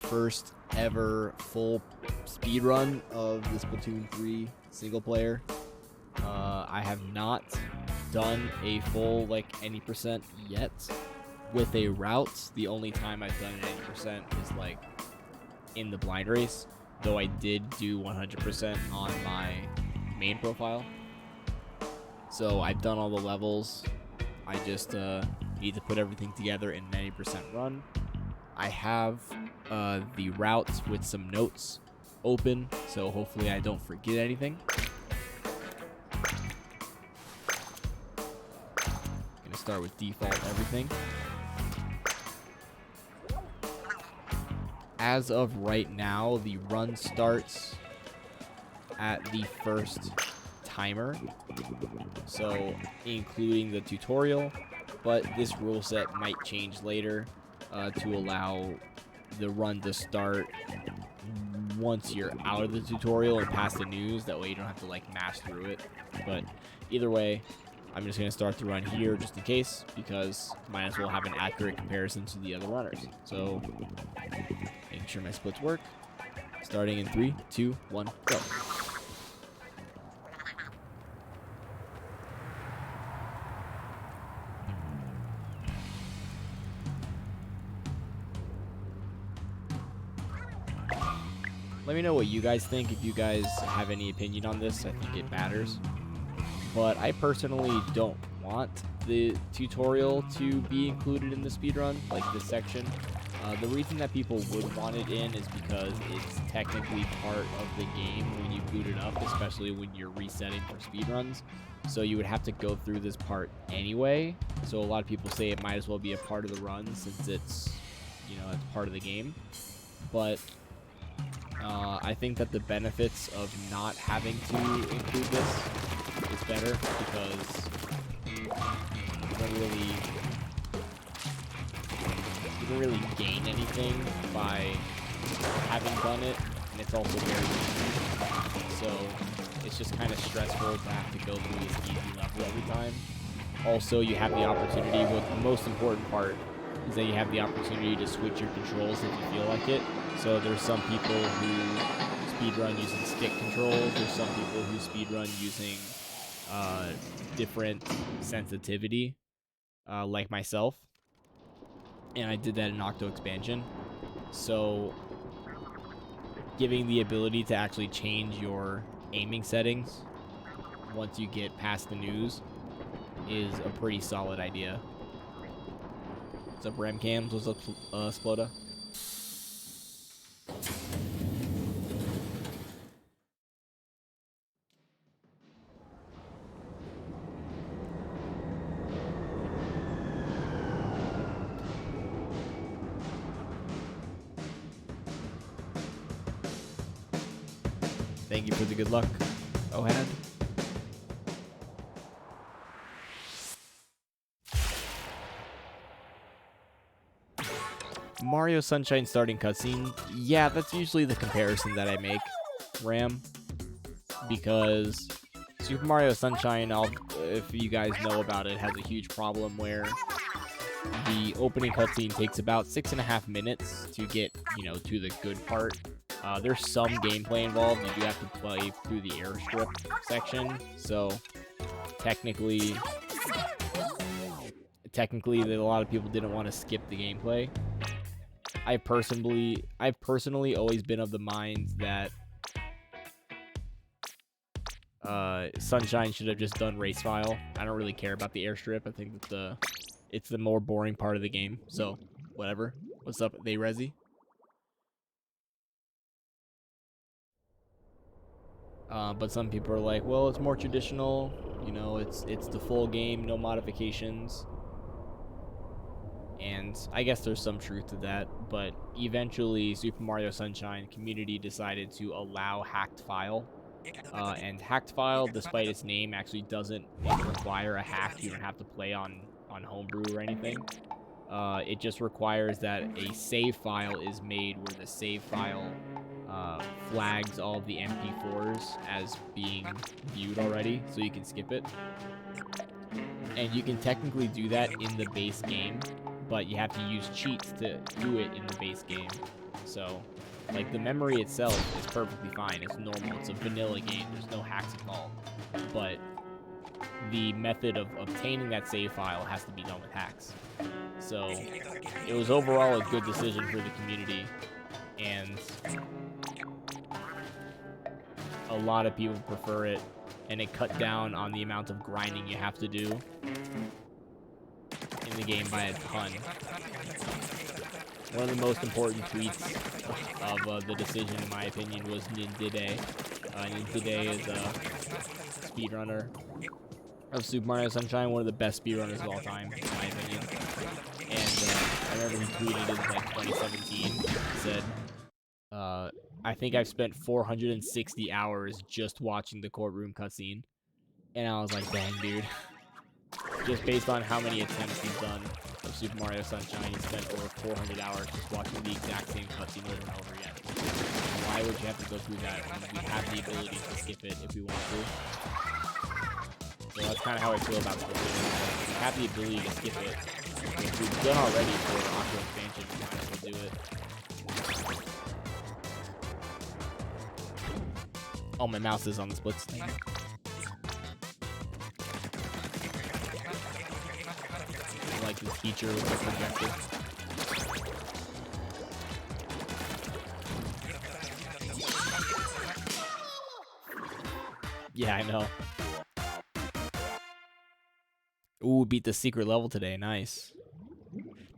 first ever full speedrun of the Splatoon 3 single player. I have not done a full any percent yet with a route. The only time I've done an 80% is in the blind race, though I did do 100% on my main profile. So I've done all the levels. I just need to put everything together in an 80% run. I have the routes with some notes open, so hopefully I don't forget anything. Gonna start with default everything. As of right now, the run starts at the first timer, so including the tutorial, but this rule set might change later to allow the run to start once you're out of the tutorial and past the news. That way you don't have to mash through it. But either way, I'm just going to start the run here just in case, because might as well have an accurate comparison to the other runners. So making sure my splits work. Starting in 3, 2, 1, go. Let me know what you guys think. If you guys have any opinion on this, I think it matters. But I personally don't want the tutorial to be included in the speedrun, this section. The reason that people would want it in is because it's technically part of the game when you boot it up, especially when you're resetting for speedruns. So you would have to go through this part anyway. So a lot of people say it might as well be a part of the run since it's, it's part of the game. But I think that the benefits of not having to include this is better, because you don't really gain anything by having done it, and it's also very easy. So it's just kind of stressful to have to go through this easy level every time. Also, you have the opportunity, the most important part is that you have the opportunity to switch your controls if you feel like it. So there's some people who speedrun using stick controls. There's some people who speedrun using different sensitivity, like myself. And I did that in Octo Expansion. So giving the ability to actually change your aiming settings once you get past the news is a pretty solid idea. What's up, Ramcams? What's up, Sploda? Thank you for the good luck, Ohad. Mario Sunshine starting cutscene. Yeah, that's usually the comparison that I make, Ram. Because Super Mario Sunshine, if you guys know about it, has a huge problem where the opening cutscene takes about 6.5 minutes to get, to the good part. There's some gameplay involved. You do have to play through the airstrip section, so technically, a lot of people didn't want to skip the gameplay. I've personally always been of the mind that Sunshine should have just done race file. I don't really care about the airstrip. I think that it's the more boring part of the game. So whatever. What's up, they Resi? But some people are like, well, it's more traditional. It's the full game, no modifications. And I guess there's some truth to that, but eventually Super Mario Sunshine community decided to allow hacked file. And hacked file, despite its name, actually doesn't require a hack. You don't have to play on homebrew or anything. It just requires that a save file is made where the save file flags all of the MP4s as being viewed already, so you can skip it. And you can technically do that in the base game, but you have to use cheats to do it in the base game. So, like, the memory itself is perfectly fine. It's normal. It's a vanilla game. There's no hacks involved. But the method of obtaining that save file has to be done with hacks. So, it was overall a good decision for the community. And a lot of people prefer it. And it cut down on the amount of grinding you have to do in the game by a ton. One of the most important tweets of the decision, in my opinion, was Nindide. Nindide is a speedrunner of Super Mario Sunshine, one of the best speedrunners of all time, in my opinion. And I remember he tweeted in like 2017, said, I think I've spent 460 hours just watching the courtroom cutscene. And I was like, dang, dude. Just based on how many attempts he's done of Super Mario Sunshine, he spent over 400 hours just watching the exact same cutscene over and over again. Why would you have to go through that when we have the ability to skip it if we want to? So that's kind of how I feel about Splatoon. We have the ability to skip it. If we've done already for Octo Expansion, we might as well do it. Oh, my mouse is on the splits thing. Like the teacher with the projector. Yeah, I know. Ooh, beat the secret level today. Nice.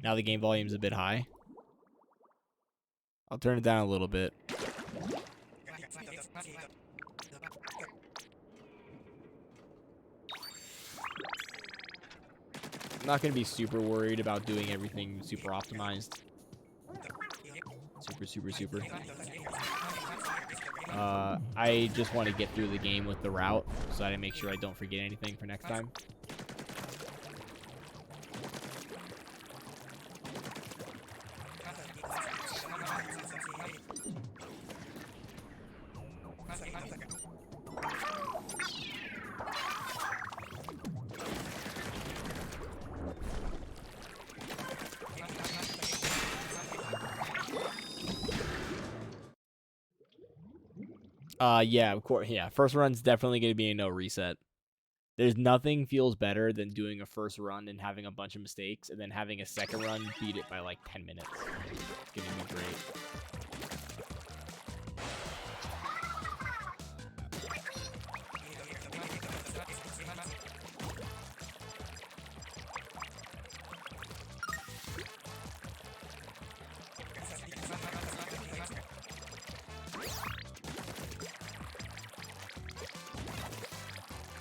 Now the game volume's a bit high. I'll turn it down a little bit. I'm not going to be super worried about doing everything super optimized. Super. I just want to get through the game with the route so that I make sure I don't forget anything for next time. Yeah, of course. Yeah, first run's definitely going to be a no reset. There's nothing feels better than doing a first run and having a bunch of mistakes, and then having a second run beat it by like 10 minutes. It's going to be great.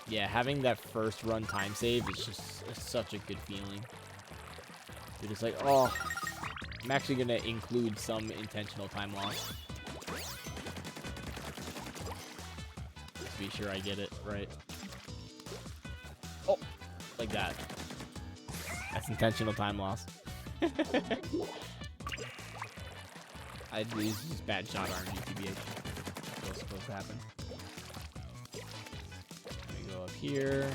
Yeah, having that first run time save is just such a good feeling. You're just like, oh, I'm actually going to include some intentional time loss. Just be sure I get it right. Oh, like that. That's intentional time loss. I use bad shot RNG TBH. What's supposed to happen? Go up here.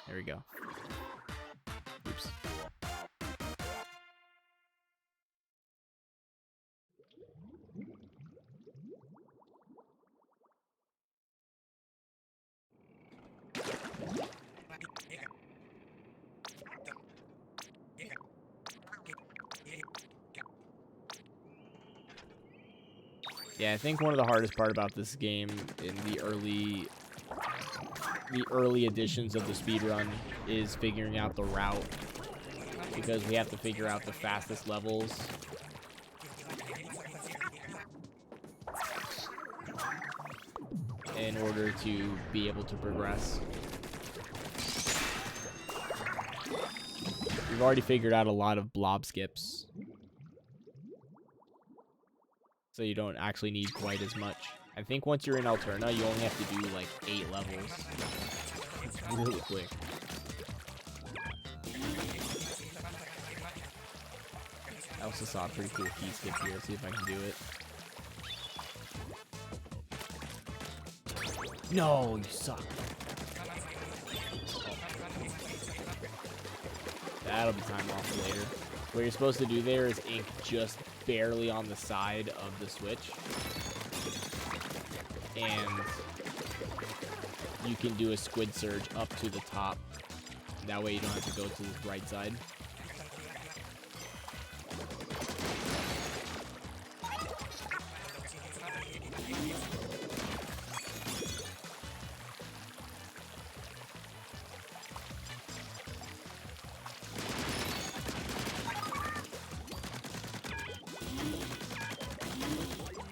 There we go. Oops. Yeah, I think one of the hardest part about this game in the early editions of the speedrun is figuring out the route, because we have to figure out the fastest levels in order to be able to progress. We've already figured out a lot of blob skips, so you don't actually need quite as much. I think once you're in Alterna, you only have to do like 8 levels. It's really quick. I also saw a pretty cool key skip here. Let's see if I can do it. No, you suck. that'll be time off for later. What you're supposed to do there is ink just barely on the side of the switch. And you can do a squid surge up to the top. That way you don't have to go to the right side.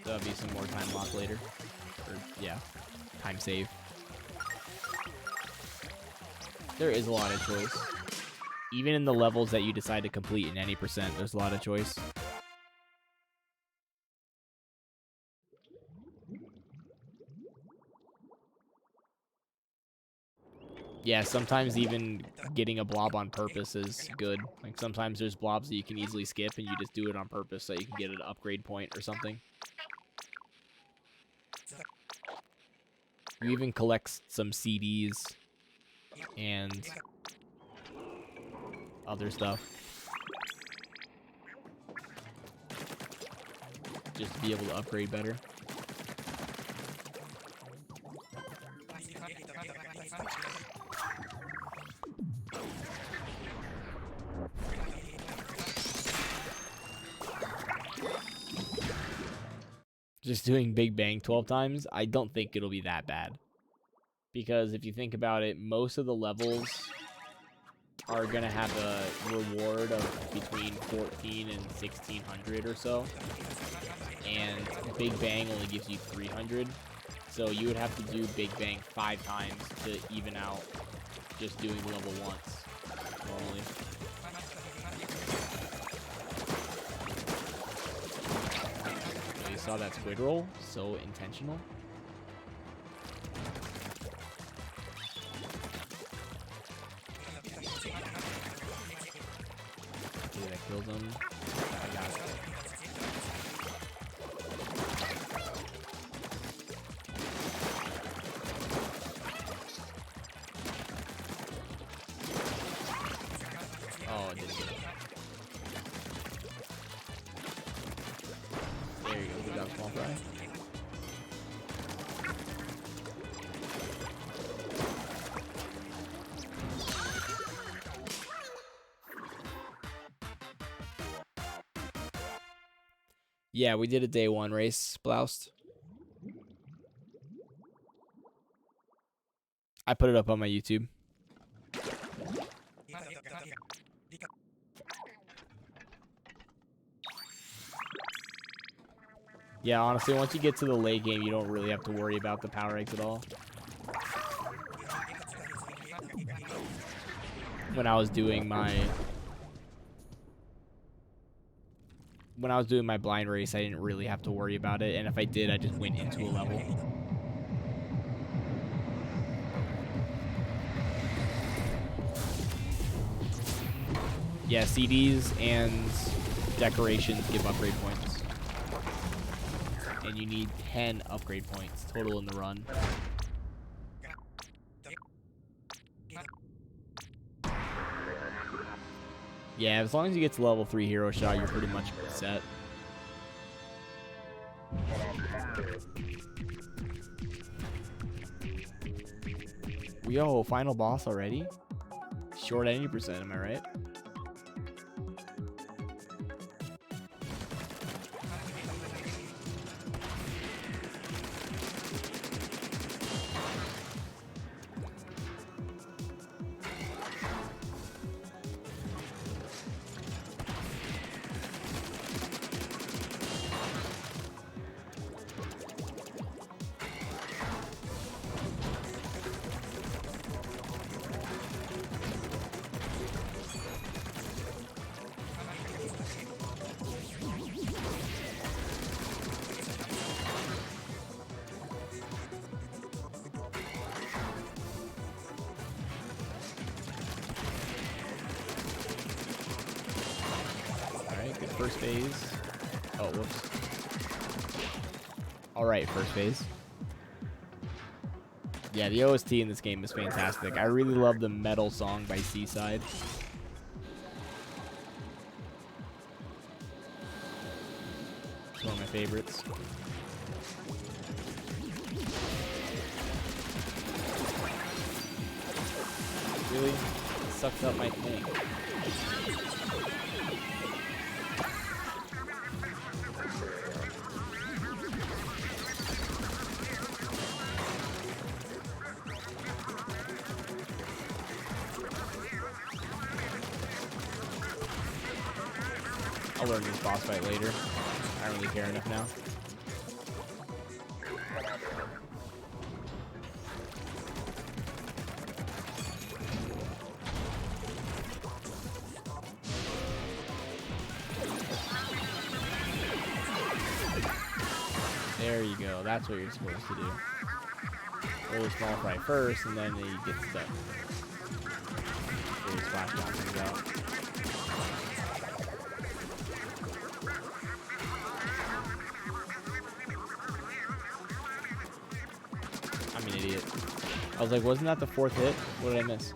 There'll be some more time lock later. Or, yeah, time save. There is a lot of choice. Even in the levels that you decide to complete in any percent, there's a lot of choice. Yeah, sometimes even getting a blob on purpose is good. Like, sometimes there's blobs that you can easily skip, and you just do it on purpose so you can get an upgrade point or something. You even collect some CDs and other stuff just to be able to upgrade better. Just doing Big Bang 12 times, I don't think it'll be that bad. Because if you think about it, most of the levels are going to have a reward of between 14 and 1600 or so. And Big Bang only gives you 300. So you would have to do Big Bang 5 times to even out just doing level once normally. You saw that squid roll? So intentional. Okay, that killed him. I got it. Oh, it didn't get him. There you go, we got small fry. Yeah, we did a day 1 race, Bloused. I put it up on my YouTube. Yeah, honestly, once you get to the late game, you don't really have to worry about the power eggs at all. When I was doing my blind race, I didn't really have to worry about it, and if I did, I just went into a level. Yeah, CDs and decorations give upgrade points. And you need 10 upgrade points total in the run. Yeah, as long as you get to level 3 hero shot, you're pretty much set. Yo, final boss already? Short any percent, am I right? First phase. Oh, whoops. Alright, first phase. Yeah, the OST in this game is fantastic. I really love the Metal song by Seaside. one of my favorites. Really? It sucks up my thing. I'll learn this boss fight later. I don't really care enough now. There you go. That's what you're supposed to do. Really small fry first, and then you get stuck. Your splash bomb comes out. I'm an idiot. I was like, wasn't that the 4th hit? What did I miss?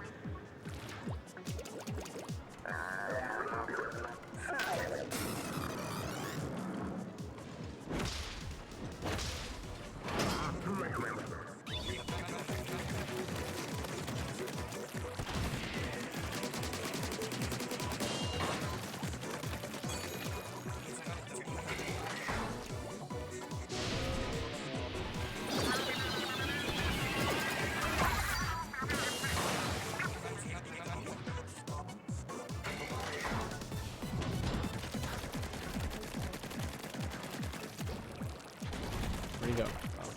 Where'd he go? Oh.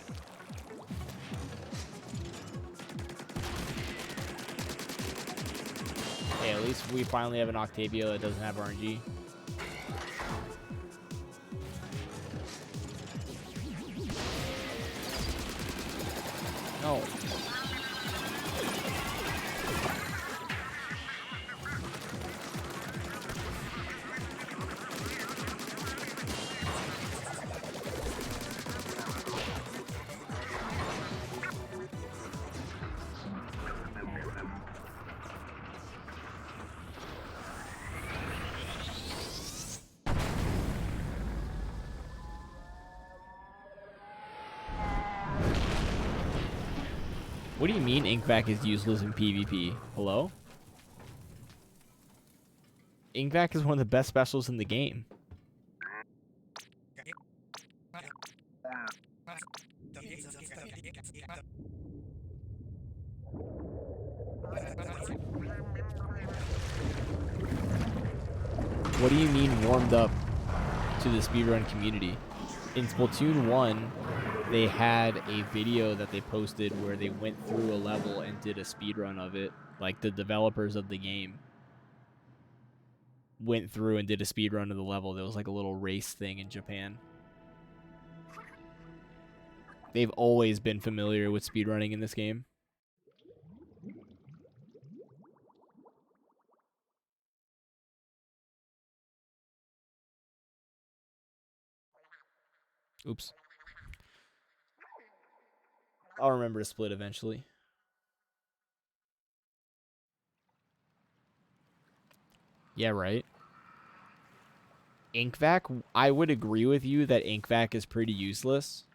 Hey, at least we finally have an Octavia that doesn't have RNG. No. What do you mean Inkvac is useless in PvP? Hello? Inkvac is one of the best specials in the game. What do you mean warmed up to the speedrun community? In Splatoon 1, they had a video that they posted where they went through a level and did a speedrun of it. Like, the developers of the game went through and did a speedrun of the level. There was like a little race thing in Japan. They've always been familiar with speedrunning in this game. Oops. I'll remember to split eventually. Yeah, right. Inkvac, I would agree with you that Inkvac is pretty useless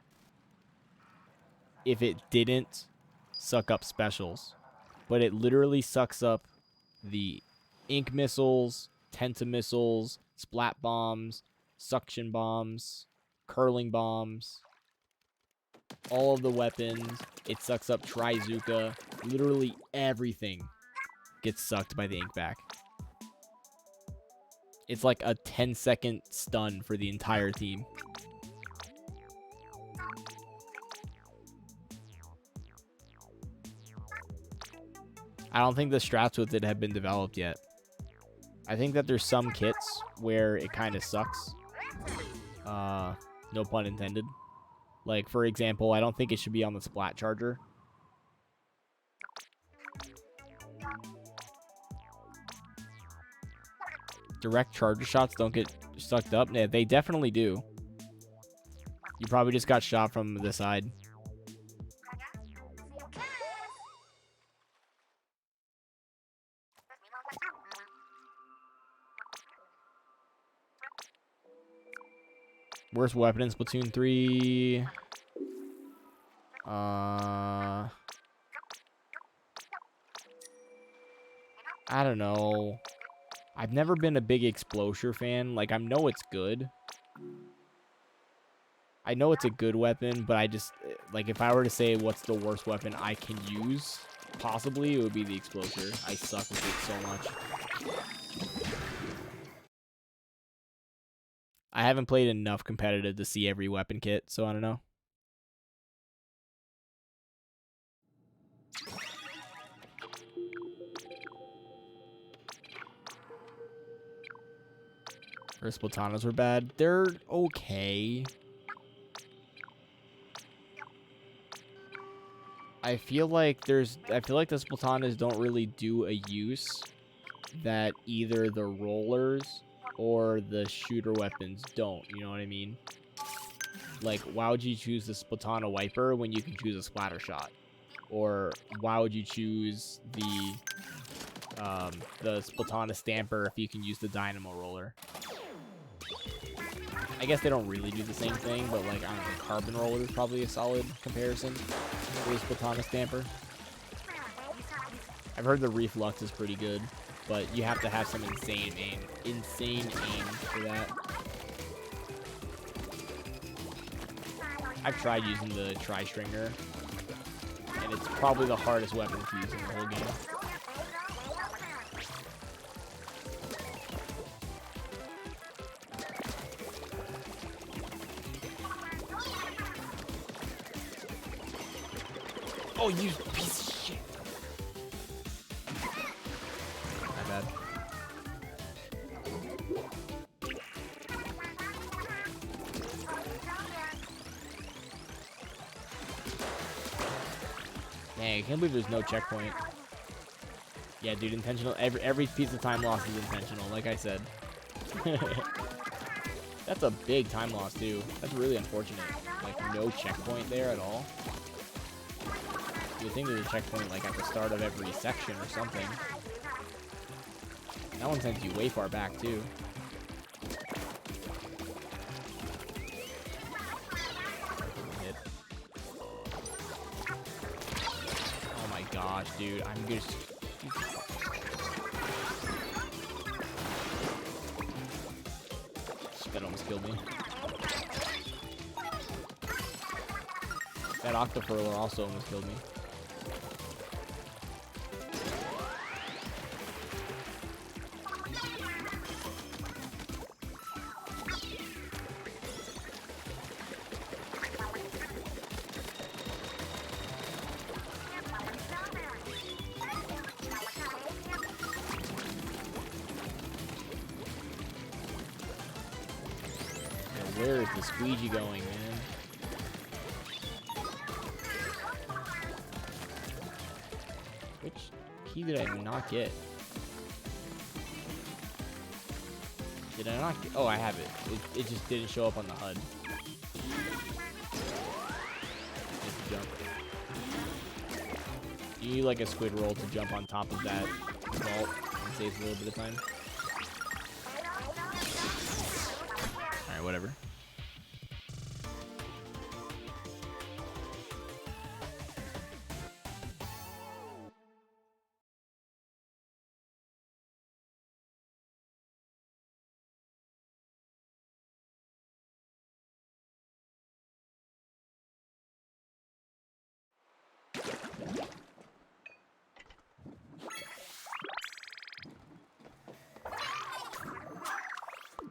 if it didn't suck up specials. But it literally sucks up the ink missiles, tenta missiles, splat bombs, suction bombs, curling bombs, all of the weapons. It sucks up Trizuka. Literally everything gets sucked by the Inkvac. It's like a 10-second stun for the entire team. I don't think the strats with it have been developed yet. I think that there's some kits where it kind of sucks. No pun intended. Like, for example, I don't think it should be on the Splat Charger. Direct charger shots don't get sucked up. Yeah, they definitely do. You probably just got shot from the side. Worst weapon in Splatoon 3. I don't know. I've never been a big Explosure fan. Like, I know it's good. I know it's a good weapon, but I just, like, if I were to say what's the worst weapon I can use, possibly, it would be the Explosure. I suck with it so much. I haven't played enough competitive to see every weapon kit, so I don't know. Or Splatanas were bad. They're okay. I feel like the Splatanas don't really do a use that either the rollers or the shooter weapons don't. You know what I mean? Like, why would you choose the Splatana Wiper when you can choose a Splatter Shot? Or why would you choose the Splatana Stamper if you can use the Dynamo Roller? I guess they don't really do the same thing, but like, I don't know, Carbon Roller is probably a solid comparison to the Splatana Stamper. I've heard the Reflux is pretty good, but you have to have some insane aim for that. I've tried using the Tri-Stringer, and it's probably the hardest weapon to use in the whole game. Oh, you piece of shit. My bad. Dang, I can't believe there's no checkpoint. Yeah, dude, intentional. Every piece of time loss is intentional, like I said. That's a big time loss, too. That's really unfortunate. Like, no checkpoint there at all. You'd think there's a checkpoint, like, at the start of every section or something. That one sends you way far back, too. Hit. Oh my gosh, dude. I'm just... That almost killed me. That Octofurler also almost killed me. Where is the squeegee going, man? Which key did I not get? Did I not get? Oh, I have it. It just didn't show up on the HUD. Just jump. You need like a squid roll to jump on top of that vault and saves a little bit of time. Alright, whatever.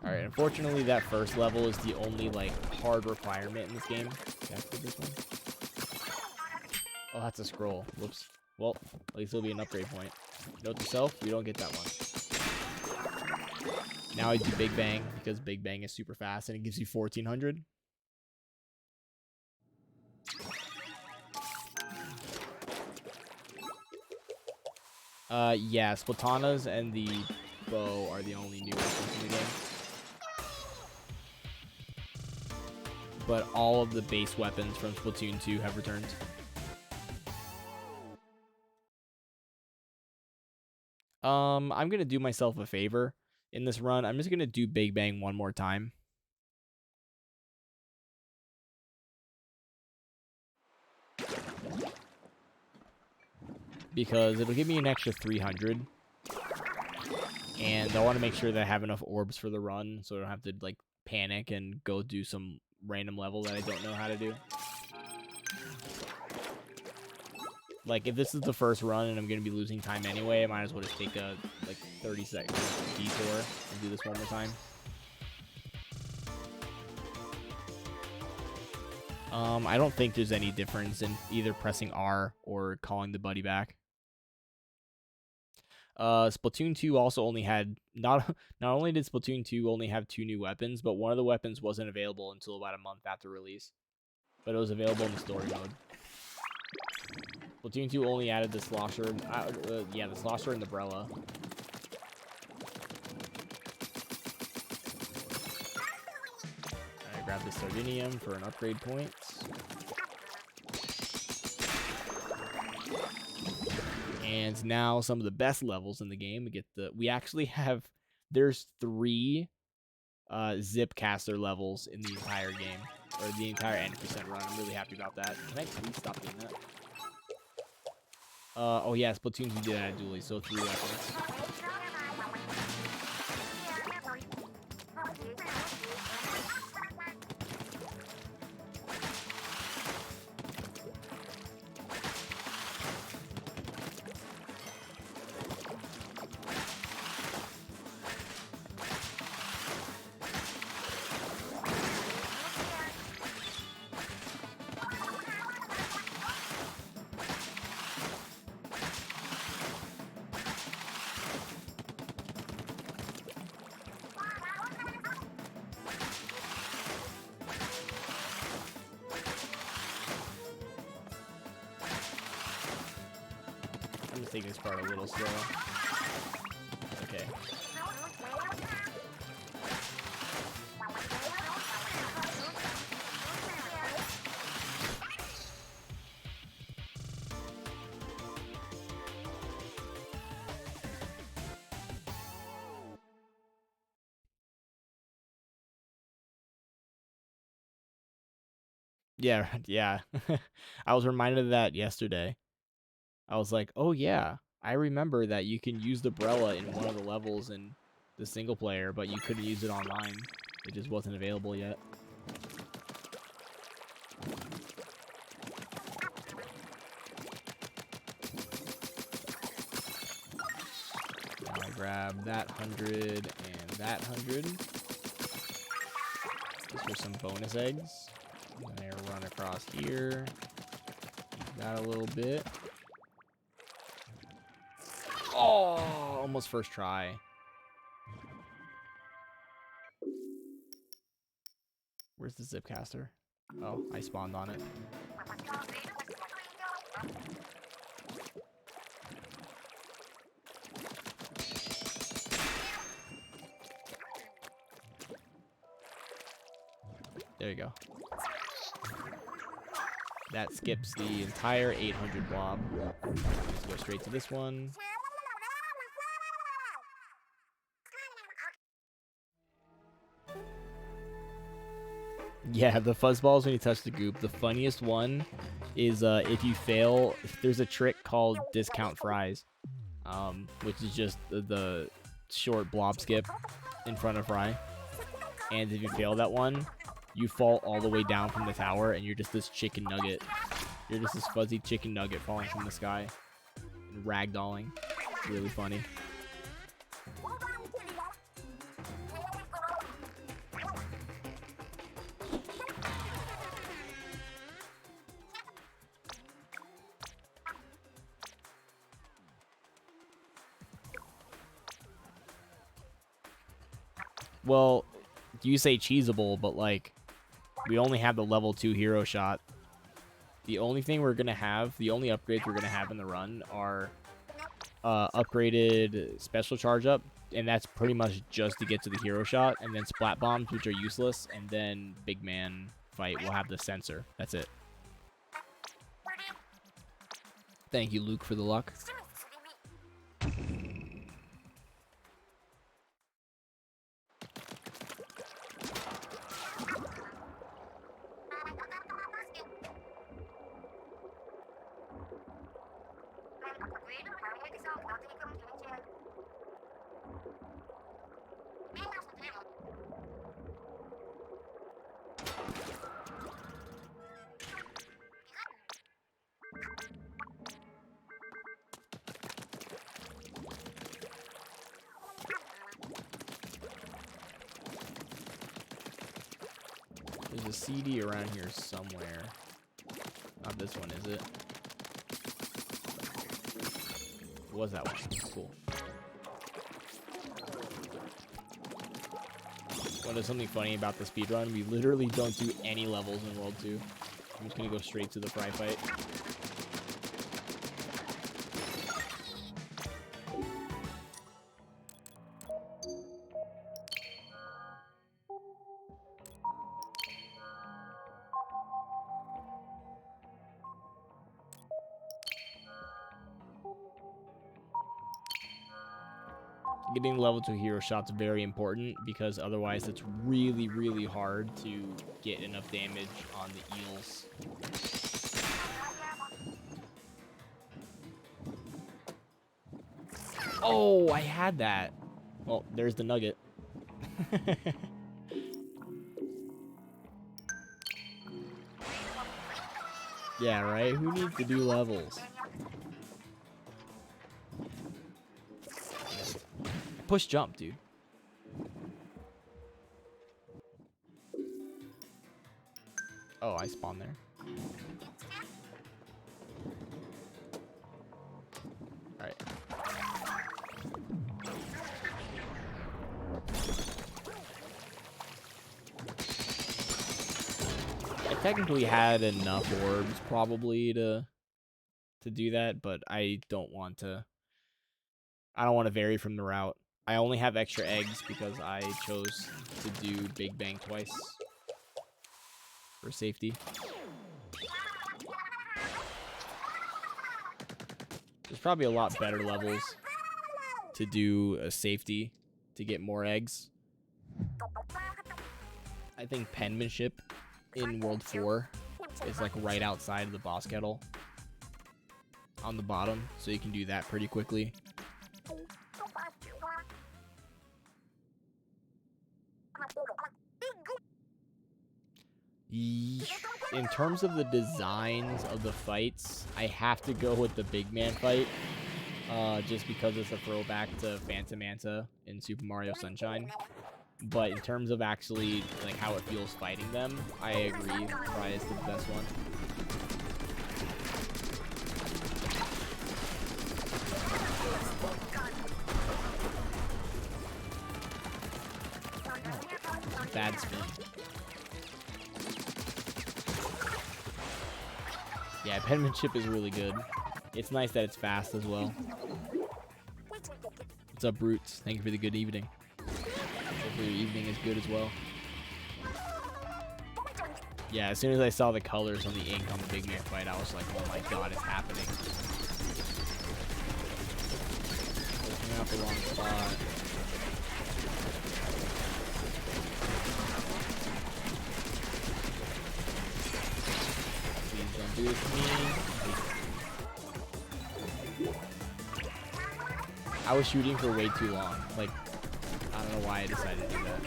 Alright, unfortunately that first level is the only, like, hard requirement in this game. This one. Oh, that's a scroll. Whoops. Well, at least it'll be an upgrade point. Note to self, we don't get that one. Now I do Big Bang, because Big Bang is super fast, and it gives you 1400. Yeah, Splatanas and the bow are the only new weapons in the game. But all of the base weapons from Splatoon 2 have returned. I'm gonna do myself a favor in this run. I'm just gonna do Big Bang one more time. because it'll give me an extra 300. And I want to make sure that I have enough orbs for the run, so I don't have to like panic and go do some random level that I don't know how to do. Like, if this is the first run and I'm going to be losing time anyway, I might as well just take a, like, 30-second detour and do this one more time. I don't think there's any difference in either pressing R or calling the buddy back. Splatoon 2 also only had, not only did Splatoon 2 only have 2 new weapons, but one of the weapons wasn't available until about a month after release. But it was available in the story mode. Splatoon 2 only added the slosher, the slosher and the umbrella. I grab the Sardinium for an upgrade point. And now some of the best levels in the game. We actually have, there's 3 Zipcaster levels in the entire game, or the entire 90% run. I'm really happy about that. Can I please stop doing that? Oh yeah, Splatoon 2 did add dually, so 3 weapons. I'm just taking this part a little slow. Okay. Yeah. I was reminded of that yesterday. I was like, oh yeah, I remember that you can use the umbrella in one of the levels in the single player, but you couldn't use it online. It just wasn't available yet. Now I grab that 100 and that 100. Just for some bonus eggs. And I run across here. That a little bit. Oh, almost first try. Where's the Zipcaster? Oh, I spawned on it. There you go. That skips the entire 800 blob. Let's go straight to this one. Yeah, the fuzzballs when you touch the goop. The funniest one is if you fail, there's a trick called discount fries, which is just the short blob skip in front of fry. And if you fail that one, you fall all the way down from the tower, and you're just this chicken nugget. You're just this fuzzy chicken nugget falling from the sky and ragdolling. It's really funny. Well, you say cheesable, but like, we only have the level 2 hero shot. The only thing we're gonna have, the only upgrades we're gonna have in the run are upgraded special charge up, and that's pretty much just to get to the hero shot, and then splat bombs, which are useless, and then big man fight will have the sensor. That's it. Thank you, Luke, for the luck. There's a CD around here somewhere. Not this one, is it? It was that one. Cool. Want to know something funny about the speedrun? We literally don't do any levels in World 2. I'm just gonna go straight to the fry fight. Getting level 2 hero shots very important because otherwise it's really, really hard to get enough damage on the eels. Oh, I had that. Well, there's the nugget. Yeah, right? Who needs to do levels? Push jump, dude. Oh, I spawned there. Alright. I technically had enough orbs probably to do that, but I don't want to vary from the route. I only have extra eggs because I chose to do Big Bang twice for safety. There's probably a lot better levels to do a safety to get more eggs. I think penmanship in World 4 is like right outside of the boss kettle on the bottom, so you can do that pretty quickly. In terms of the designs of the fights, I have to go with the big man fight, just because it's a throwback to Phantom Manta in Super Mario Sunshine. But in terms of actually like how it feels fighting them, I agree. Fry is the best one. Bad spin. Yeah, penmanship is really good. It's nice that it's fast as well. What's up, Brutes? Thank you for the good evening. Hopefully your evening is good as well. Yeah, as soon as I saw the colors on the ink on the big man fight, I was like, oh my god, it's happening. Looking out the wrong spot. Please don't do this to me. I was shooting for way too long. Like, I don't know why I decided to do that.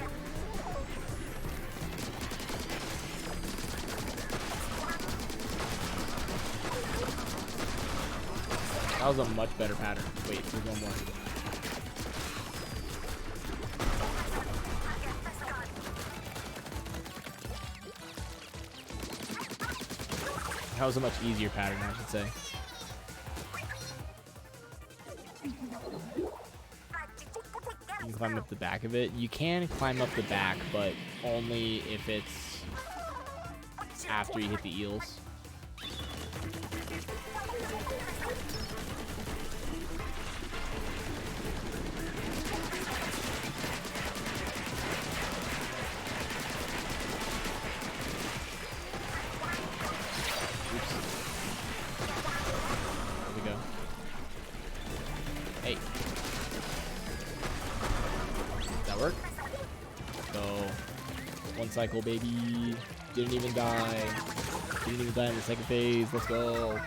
That was a much better pattern. Wait, there's one more. That was a much easier pattern, I should say. You can climb up the back of it. You can climb up the back, but only if it's after you hit the eels. Cycle, baby. Didn't even die. Didn't even die in the second phase. Let's go.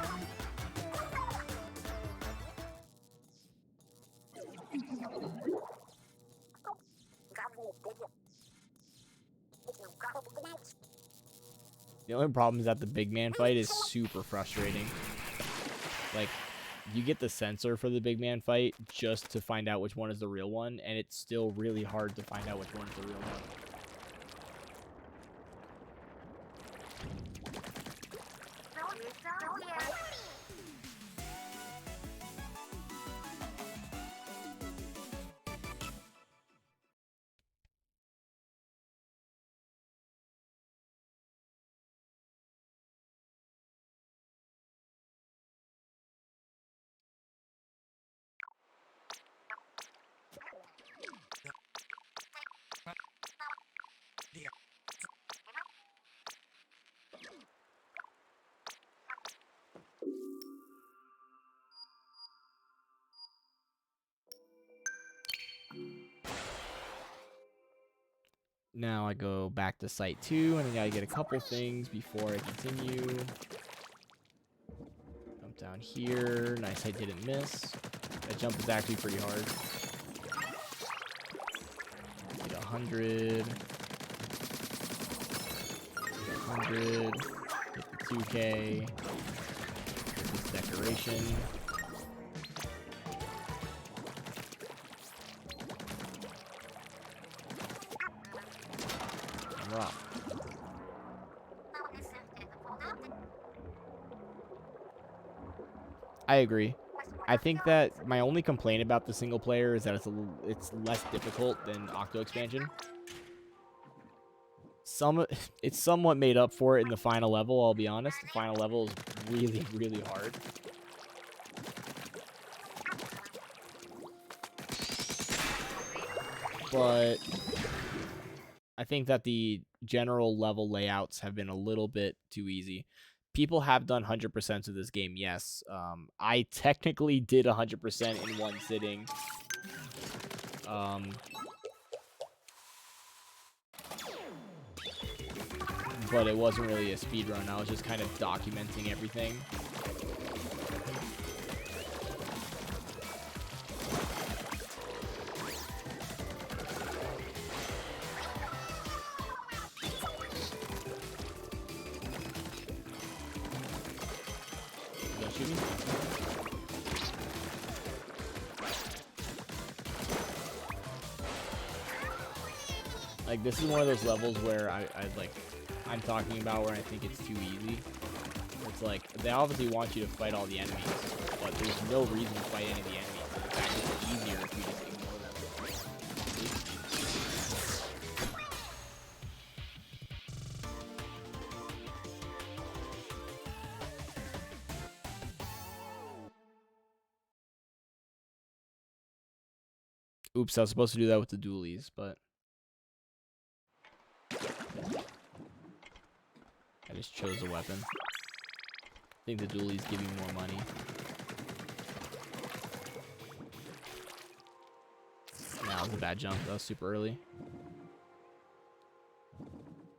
The only problem is that the big man fight is super frustrating. Like, you get the sensor for the big man fight just to find out which one is the real one, and it's still really hard to find out which one is the real one. Now I go back to site 2, and I gotta get a couple things before I continue. Jump down here. Nice, I didn't miss. That jump is actually pretty hard. Get 100. Get 100. Get the 2K. Get this decoration. And rock. I agree. I think that my only complaint about the single player is that it's less difficult than Octo expansion. It's somewhat made up for it in the final level, I'll be honest. The final level is really, really hard. But I think that the general level layouts have been a little bit too easy. People have done 100% of this game, yes. I technically did 100% in one sitting. But it wasn't really a speed run. I was just kind of documenting everything. Don't shoot me. Like, this is one of those levels where I'm talking about where I think it's too easy. It's like, they obviously want you to fight all the enemies, but there's no reason to fight any of the enemies. In fact, it's easier if you just ignore them. Oops, I was supposed to do that with the dualies, but I just chose a weapon. I think the dualies give you more money. Nah, that was a bad jump. That was super early.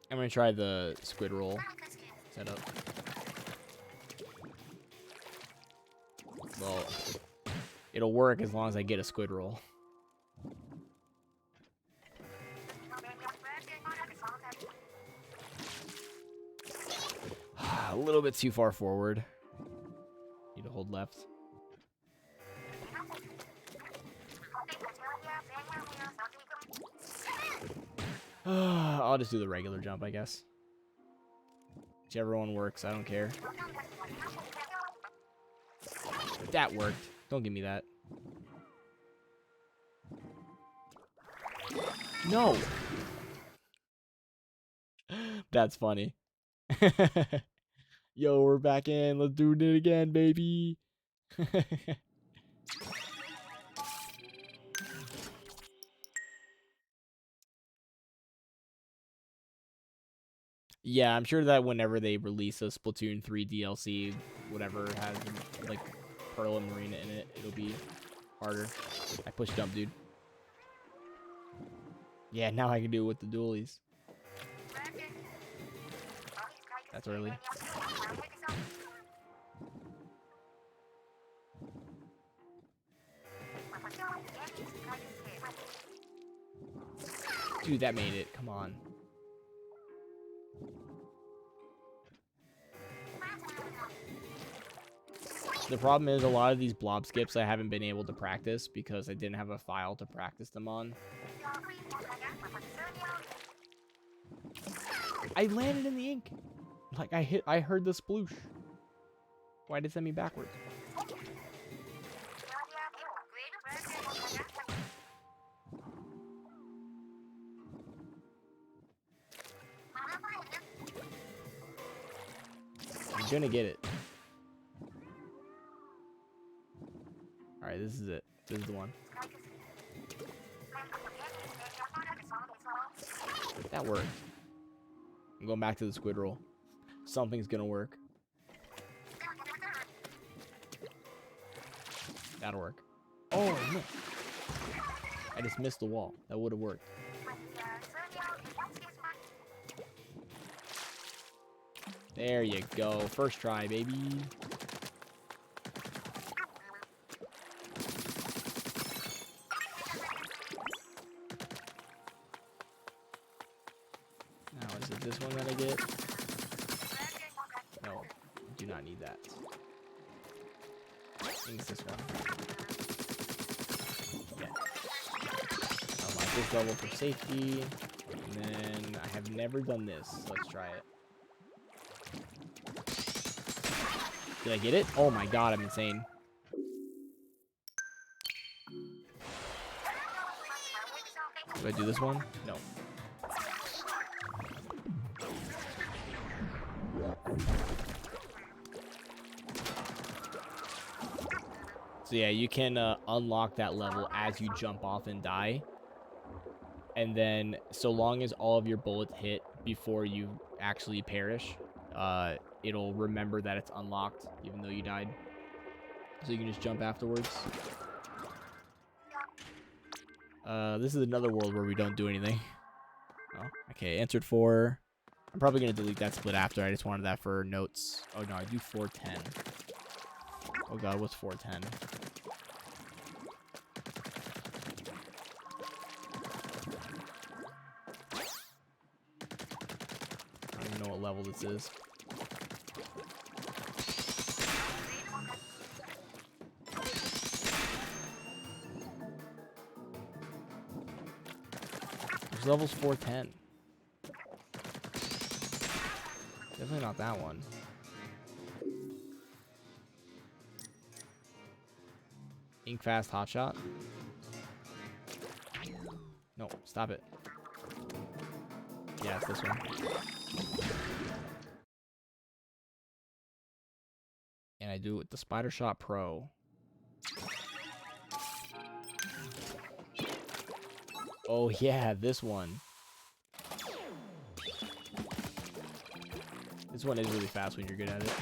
I'm gonna try the squid roll setup. Well, it'll work as long as I get a squid roll. A little bit too far forward. Need to hold left. I'll just do the regular jump, I guess. Whichever one works, I don't care. That worked. Don't give me that. No! That's funny. Yo, we're back in. Let's do it again, baby. Yeah, I'm sure that whenever they release a Splatoon 3 DLC, whatever has like Pearl and Marina in it, it'll be harder. I pushed jump, dude. Yeah, now I can do it with the dualies. That's early. Dude, that made it. Come on. The problem is a lot of these blob skips I haven't been able to practice because I didn't have a file to practice them on. I landed in the ink. Like I heard the sploosh. Why did it send me backwards? I'm gonna get it. Alright, this is it. This is the one. That worked. I'm going back to the squid roll. Something's gonna work. That'll work. Oh, no. I just missed the wall. That would have worked. There you go. First try, baby. Now, is it this one that I get? No, I do not need that. I think it's this one. Yeah. Unlock this level for safety. And then I have never done this. So let's try it. Did I get it? Oh my god, I'm insane. Do I do this one? No. So yeah, you can unlock that level as you jump off and die. And then, so long as all of your bullets hit before you actually perish, it'll remember that it's unlocked, even though you died. So you can just jump afterwards. This is another world where we don't do anything. Oh, okay, answered 4. I'm probably going to delete that split after. I just wanted that for notes. Oh, no, I do 410. Oh, God, what's 410? I don't even know what level this is. This level's 410. Definitely not that one. Ink fast hotshot. No, stop it. Yeah, it's this one. And I do it with the Spider Shot Pro. Oh yeah, this one. This one is really fast when you're good at it.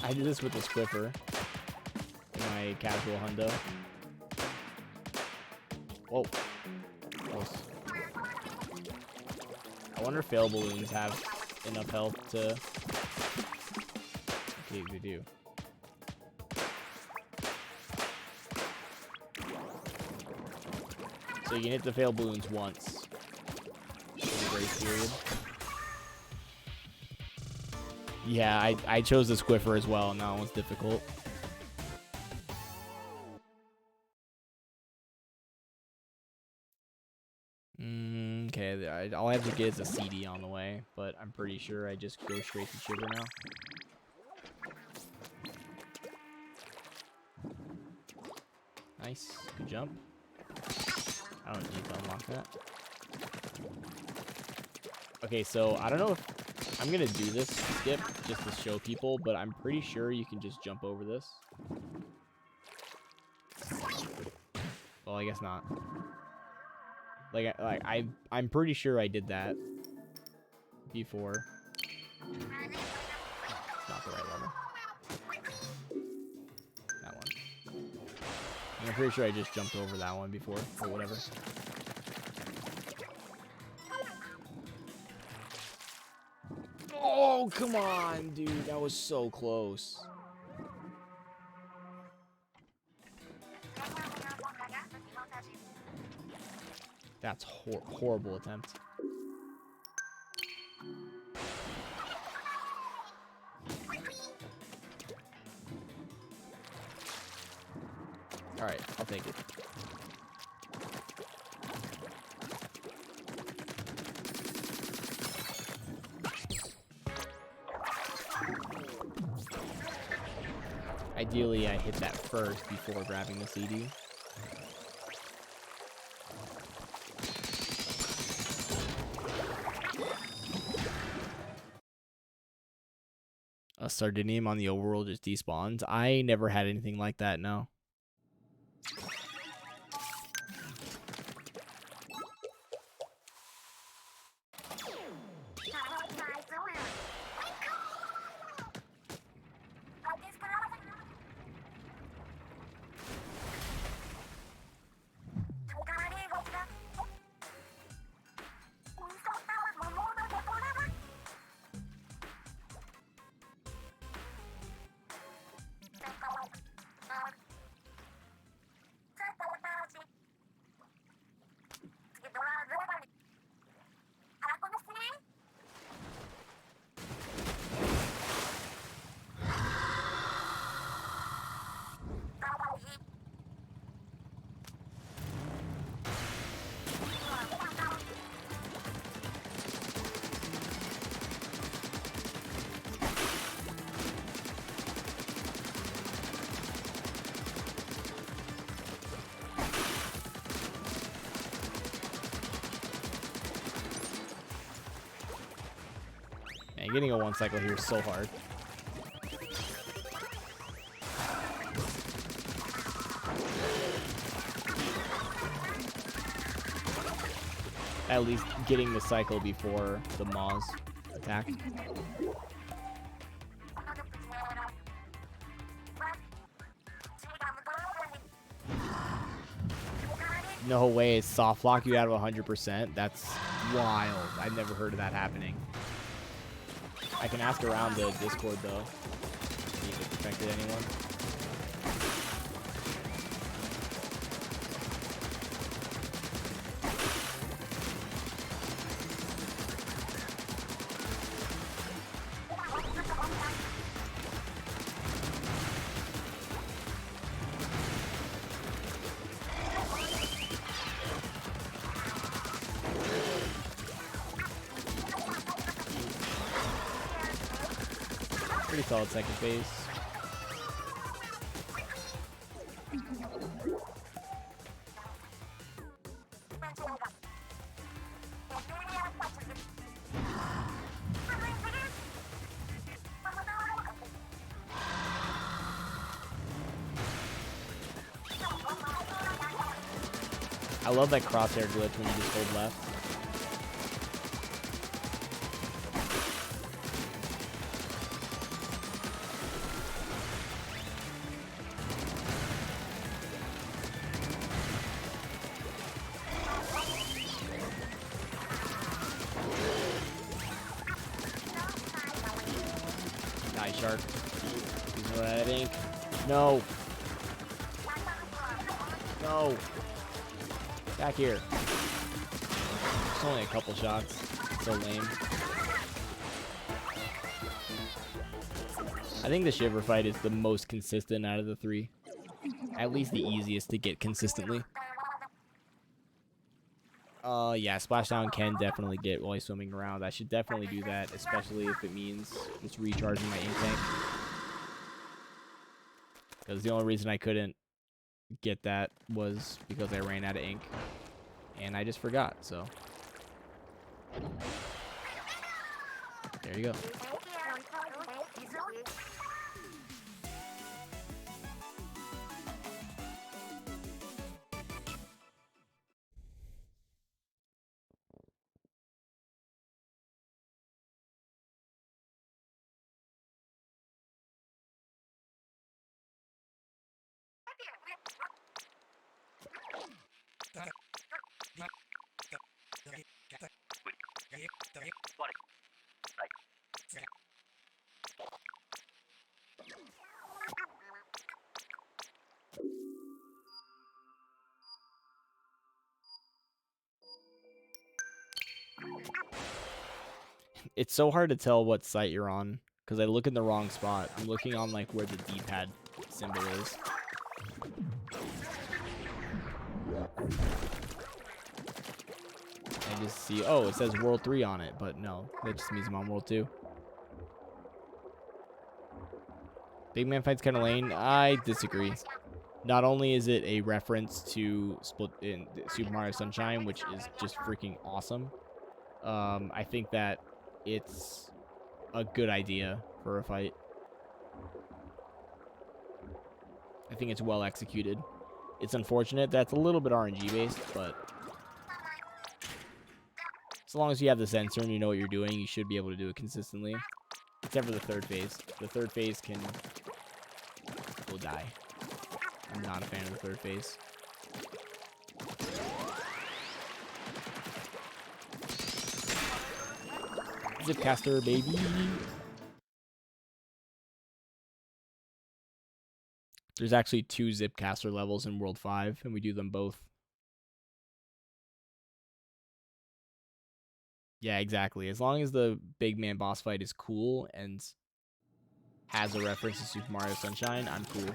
I did this with the Squiffer in my casual hundo. Whoa. Close. I wonder if fail balloons have enough health to... Okay, they do. So you can hit the fail balloons once in the grace period. Yeah, I chose the Squiffer as well, and that one's difficult. Okay, all I have to get is a CD on the way, but I'm pretty sure I just go straight to sugar now. Nice, good jump. I don't need to unlock that. Okay, so I don't know if I'm gonna do this skip just to show people, but I'm pretty sure you can just jump over this. Well, I guess not. I'm pretty sure I did that before. It's not the right level. That one. And I'm pretty sure I just jumped over that one before, or whatever. Oh, come on, dude. That was so close. That's horrible attempt. All right, I'll take it. Ideally, I hit that first before grabbing the CD. A Sardinium on the overworld just despawns. I never had anything like that, no. And getting a 1 cycle here is so hard. At least getting the cycle before the Maws attack. No way, it's soft lock you out of 100%. That's wild. I've never heard of that happening. I can ask around the Discord though. See if it affected anyone. Pretty solid second phase. I love that crosshair glitch when you just hold left. Nice shark. Use that ink. No. No. Back here. It's only a couple shots. So lame. I think the Shiver fight is the most consistent out of the three. At least the easiest to get consistently. Yeah, Splashdown can definitely get while he's swimming around. I should definitely do that, especially if it means just recharging my ink tank. Because the only reason I couldn't get that was because I ran out of ink. And I just forgot, so. There you go. It's so hard to tell what site you're on because I look in the wrong spot. I'm looking on like where the D-pad symbol is. I just see, oh, it says World 3 on it, but no, that just means I'm on World 2. Big Man Fight's kind of lame. I disagree. Not only is it a reference to in Super Mario Sunshine, which is just freaking awesome, I think that it's a good idea for a fight. I think it's well executed. It's unfortunate that's a little bit RNG based, but as long as you have the sensor and you know what you're doing, you should be able to do it consistently. Except for the third phase. The third phase will die. I'm not a fan of the third phase. Zipcaster, baby. There's actually 2 Zipcaster levels in World 5, and we do them both. Yeah, exactly. As long as the big man boss fight is cool and has a reference to Super Mario Sunshine, I'm cool.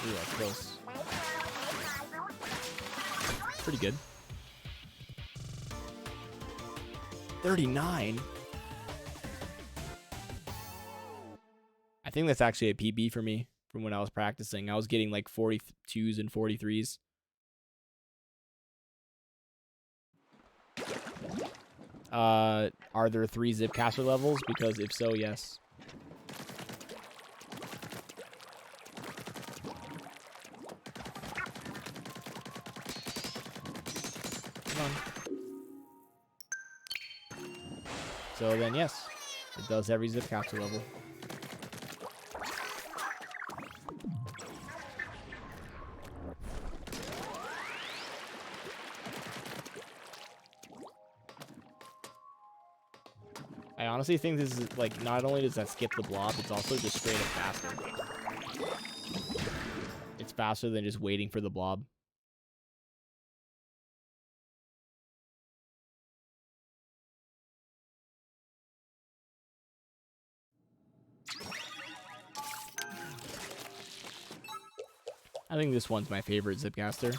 Ooh, that's close. Pretty good. 39? I think that's actually a PB for me from when I was practicing. I was getting like 42s and 43s. Are there 3 Zipcaster levels? Because if so, yes. Come on. So then, yes, it does every Zipcaster level. I honestly think this is, like, not only does that skip the blob, it's also just straight up faster. It's faster than just waiting for the blob. I think this one's my favorite Zipcaster.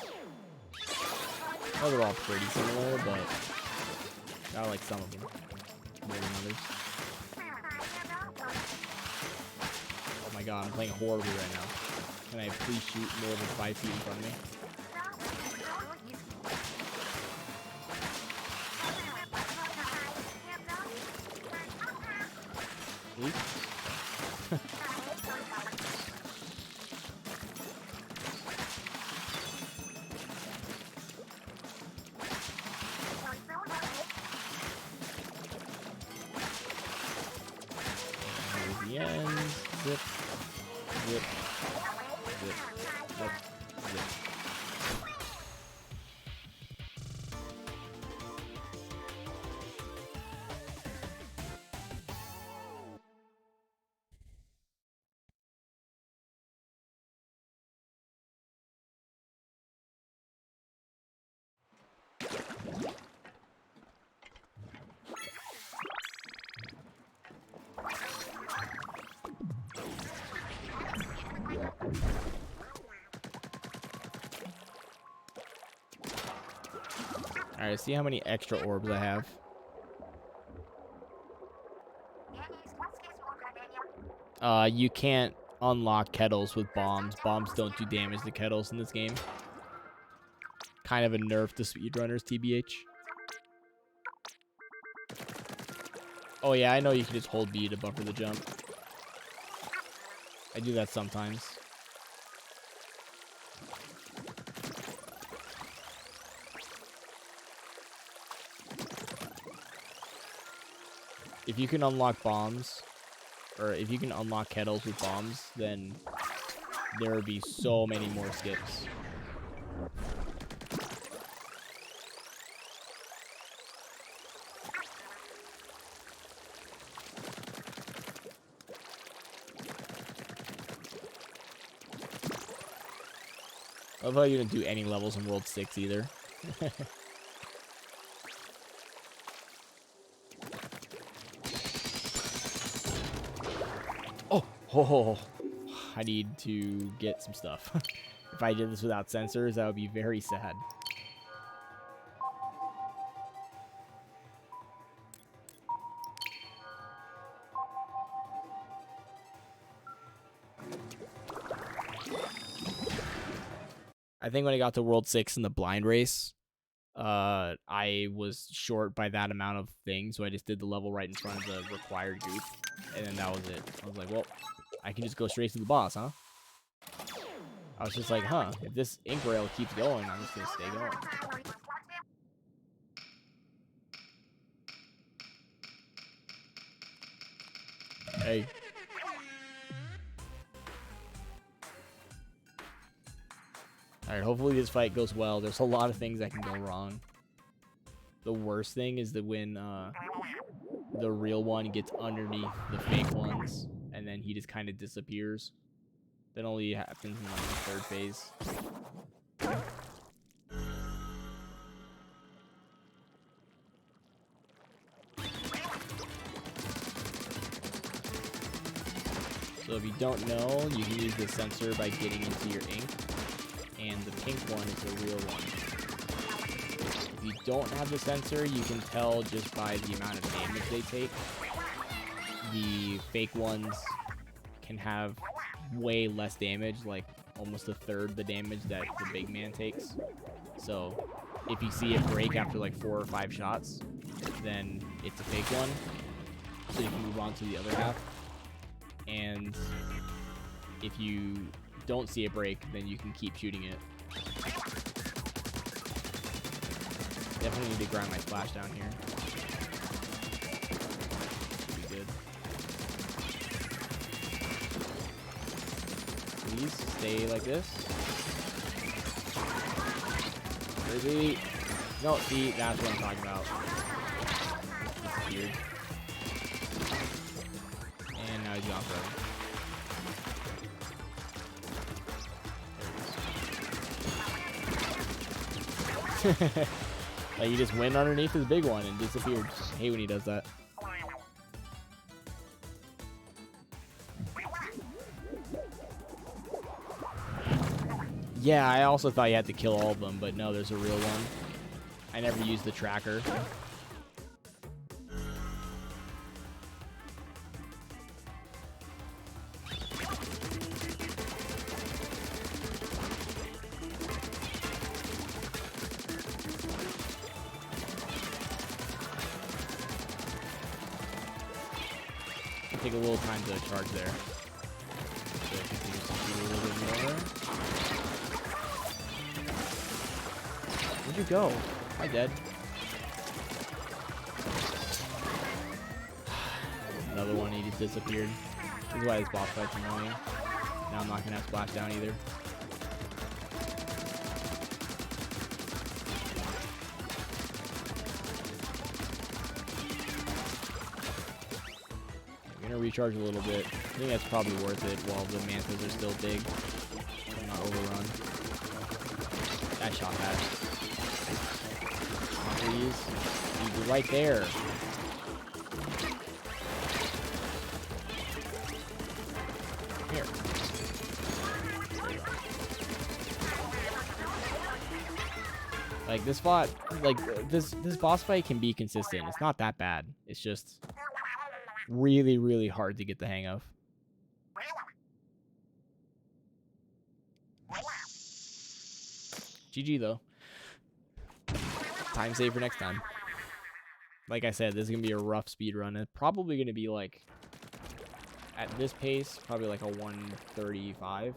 Well, they're all pretty similar, but I like some of them more than others. Oh my god, I'm playing horribly right now. Can I please shoot more than 5 feet in front of me? Please? The end. Zip. Zip. Zip. Zip. Zip. Alright, see how many extra orbs I have. You can't unlock kettles with bombs. Bombs don't do damage to kettles in this game. Kind of a nerf to speedrunners, TBH. Oh yeah, I know you can just hold B to buffer the jump. I do that sometimes. If you can unlock bombs, or if you can unlock kettles with bombs, then there would be so many more skips. I love how you didn't do any levels in World 6 either. Oh, I need to get some stuff. If I did this without sensors, that would be very sad. I think when I got to World 6 in the blind race, I was short by that amount of things, so I just did the level right in front of the required goop, and then that was it. I was like, well, I can just go straight to the boss, huh? I was just like, huh, if this ink rail keeps going, I'm just gonna stay going. Hey. Alright, hopefully this fight goes well. There's a lot of things that can go wrong. The worst thing is that when the real one gets underneath the fake ones, and then he just kind of disappears. That only happens in like the third phase. So if you don't know, you can use the sensor by getting into your ink, and the pink one is the real one. If you don't have the sensor, you can tell just by the amount of damage they take. The fake ones can have way less damage, like almost a third the damage that the big man takes. So if you see it break after like 4 or 5 shots, then it's a fake one. So you can move on to the other half. And if you don't see it break, then you can keep shooting it. Definitely need to grind my splash down here. Should be good. Please stay like this. Maybe. No, see, that's what I'm talking about. Disappeared. And now he's gone forever. Like, he just went underneath his big one and disappeared. I hate when he does that. Yeah, I also thought you had to kill all of them, but no, there's a real one. I never used the tracker. Take a little time to charge there. So continue to shoot a little bit more. Where'd you go? Hi, dead. Another one, he just disappeared. This is why this boss fight's annoying. Now I'm not gonna have splash down either. Recharge a little bit. I think that's probably worth it while the mantas are still big. I'm not overrun. That shot that. Please. You're right there. Here. Like this fight, like this boss fight can be consistent. It's not that bad. It's just really, really hard to get the hang of. GG though. Time save for next time. Like I said, this is gonna be a rough speed run. It's probably gonna be like, at this pace, probably like a 1:35.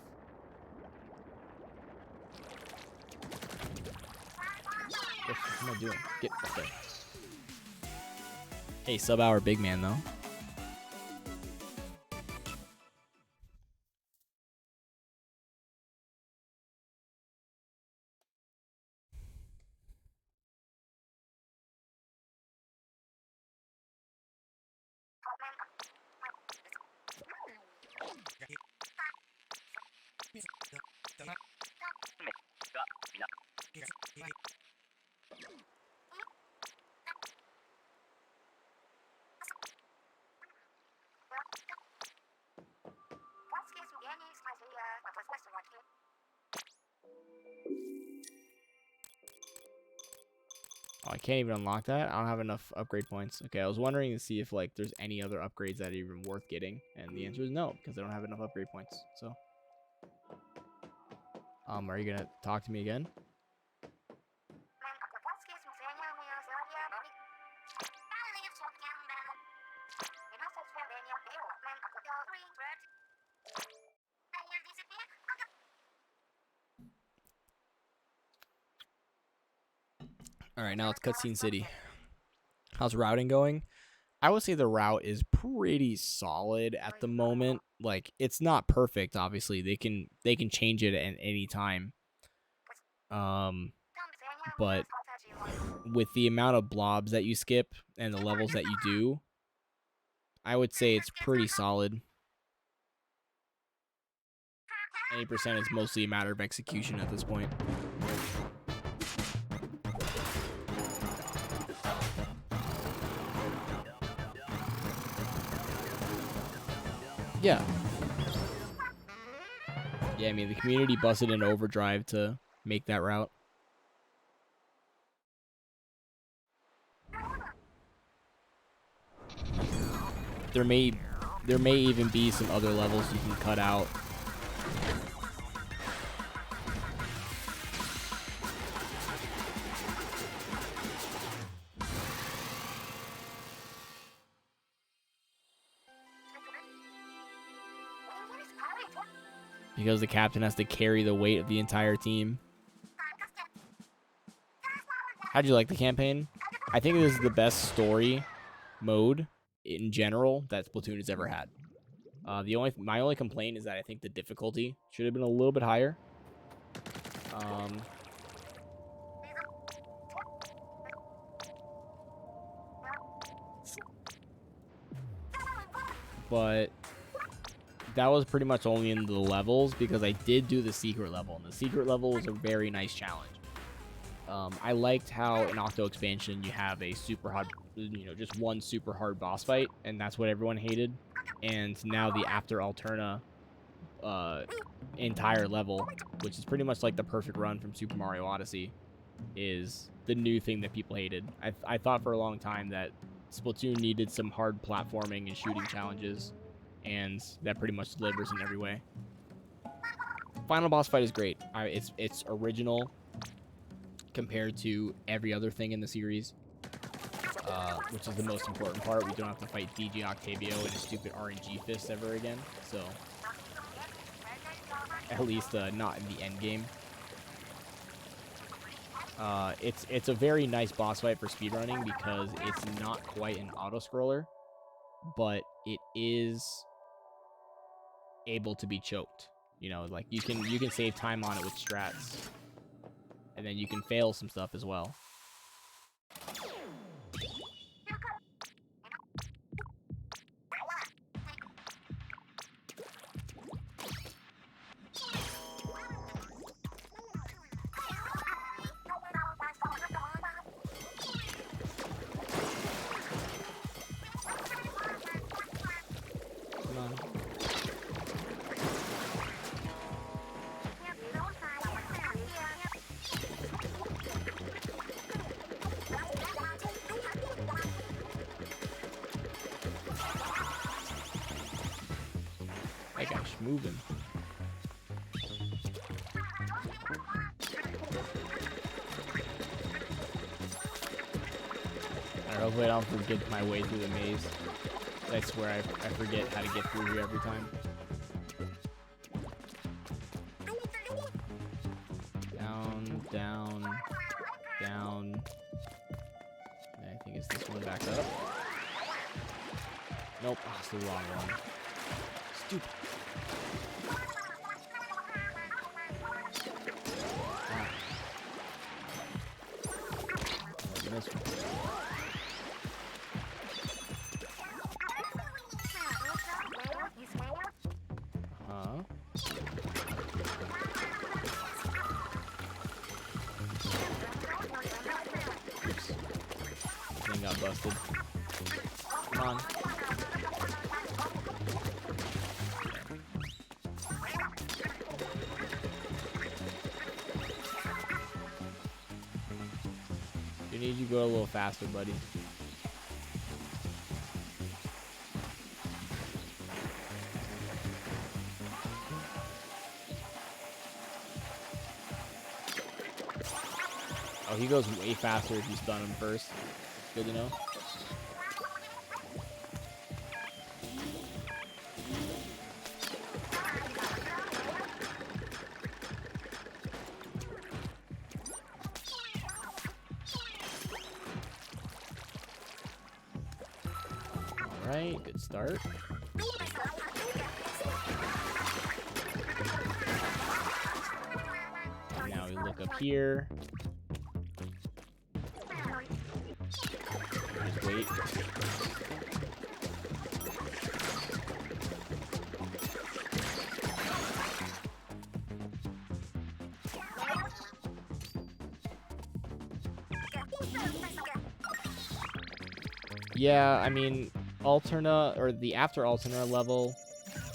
What am I doing? Get up there. Hey, sub-hour big man though. I can't even unlock that. I don't have enough upgrade points. Okay, I was wondering to see if like there's any other upgrades that are even worth getting, and the answer is no, because I don't have enough upgrade points. So, are you gonna talk to me again? All right, now it's Cutscene City. How's routing going? I would say the route is pretty solid at the moment. Like, it's not perfect, obviously. They can change it at any time. But with the amount of blobs that you skip and the levels that you do, I would say it's pretty solid. 80% is mostly a matter of execution at this point. Yeah. Yeah, I mean, the community busted into overdrive to make that route. There may even be some other levels you can cut out. Because the captain has to carry the weight of the entire team. How'd you like the campaign? I think this is the best story mode in general that Splatoon has ever had. My only complaint is that I think the difficulty should have been a little bit higher. But that was pretty much only in the levels because I did do the secret level, and the secret level was a very nice challenge. I liked how in Octo Expansion you have a super hard, just one super hard boss fight, and that's what everyone hated. And now the After Alterna entire level, which is pretty much like the perfect run from Super Mario Odyssey, is the new thing that people hated. I thought for a long time that Splatoon needed some hard platforming and shooting challenges, and that pretty much delivers in every way. Final boss fight is great. It's original compared to every other thing in the series, which is the most important part. We don't have to fight DJ Octavio and his stupid RNG fists ever again, so at least not in the end game. It's a very nice boss fight for speedrunning because it's not quite an auto-scroller, but it is able to be choked. Like you can save time on it with strats, and then you can fail some stuff as well. Come on. That guy's moving. Alright, hopefully I don't forget my way through the maze. I swear I forget how to get through here every time. Down, down, down. I think it's this one back up. Nope, oh, it's the wrong one. Stupid. This one. Oops. Thing got busted. Come on. need you to go a little faster, buddy. Oh, he goes way faster if you stun him first. Good to know. Alright, good start. And now we look up here. Just wait. Yeah, I mean, Alterna, or the after Alterna level,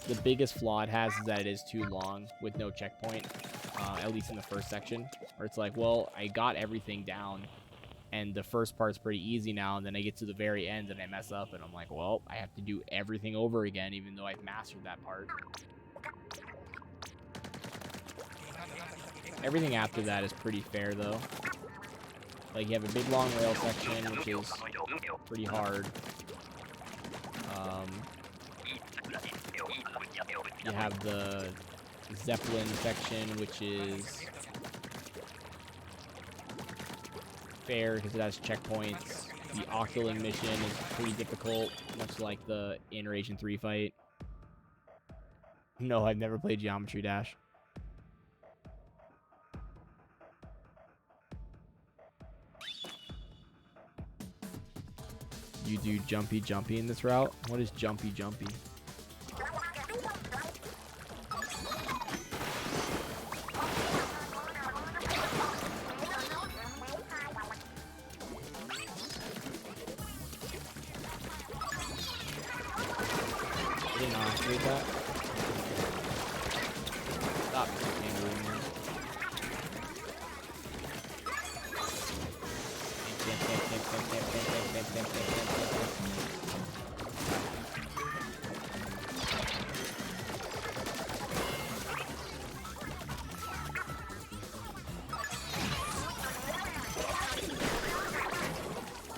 the biggest flaw it has is that it is too long with no checkpoint, at least in the first section, where it's like, well, I got everything down, and the first part's pretty easy now, and then I get to the very end and I mess up, and I'm like, well, I have to do everything over again, even though I've mastered that part. Everything after that is pretty fair, though. Like, you have a big long rail section, which is pretty hard. You have the Zeppelin section, which is fair because it has checkpoints. The Octoling mission is pretty difficult, much like the Inner Agent 3 fight. No, I've never played Geometry Dash. You do jumpy jumpy in this route? What is jumpy jumpy? I did not activate that. Stop kangarooing me.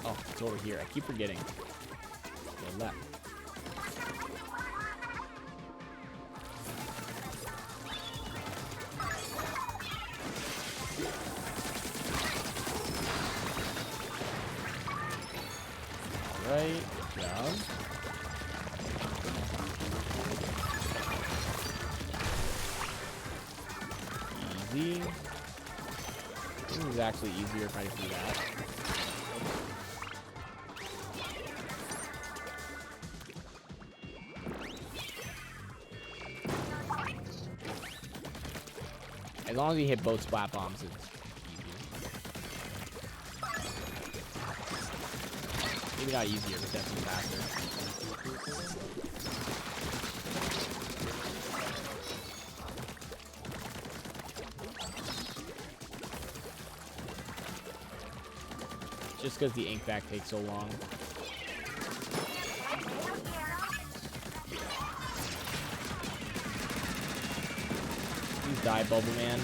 Oh, it's over here. I keep forgetting. Go left. Right, good job. Easy. This is actually easier if I do that. As long as you hit both splat bombs, it's maybe not easier, but definitely faster. Just because the ink back takes so long. Please die, Bubble Man.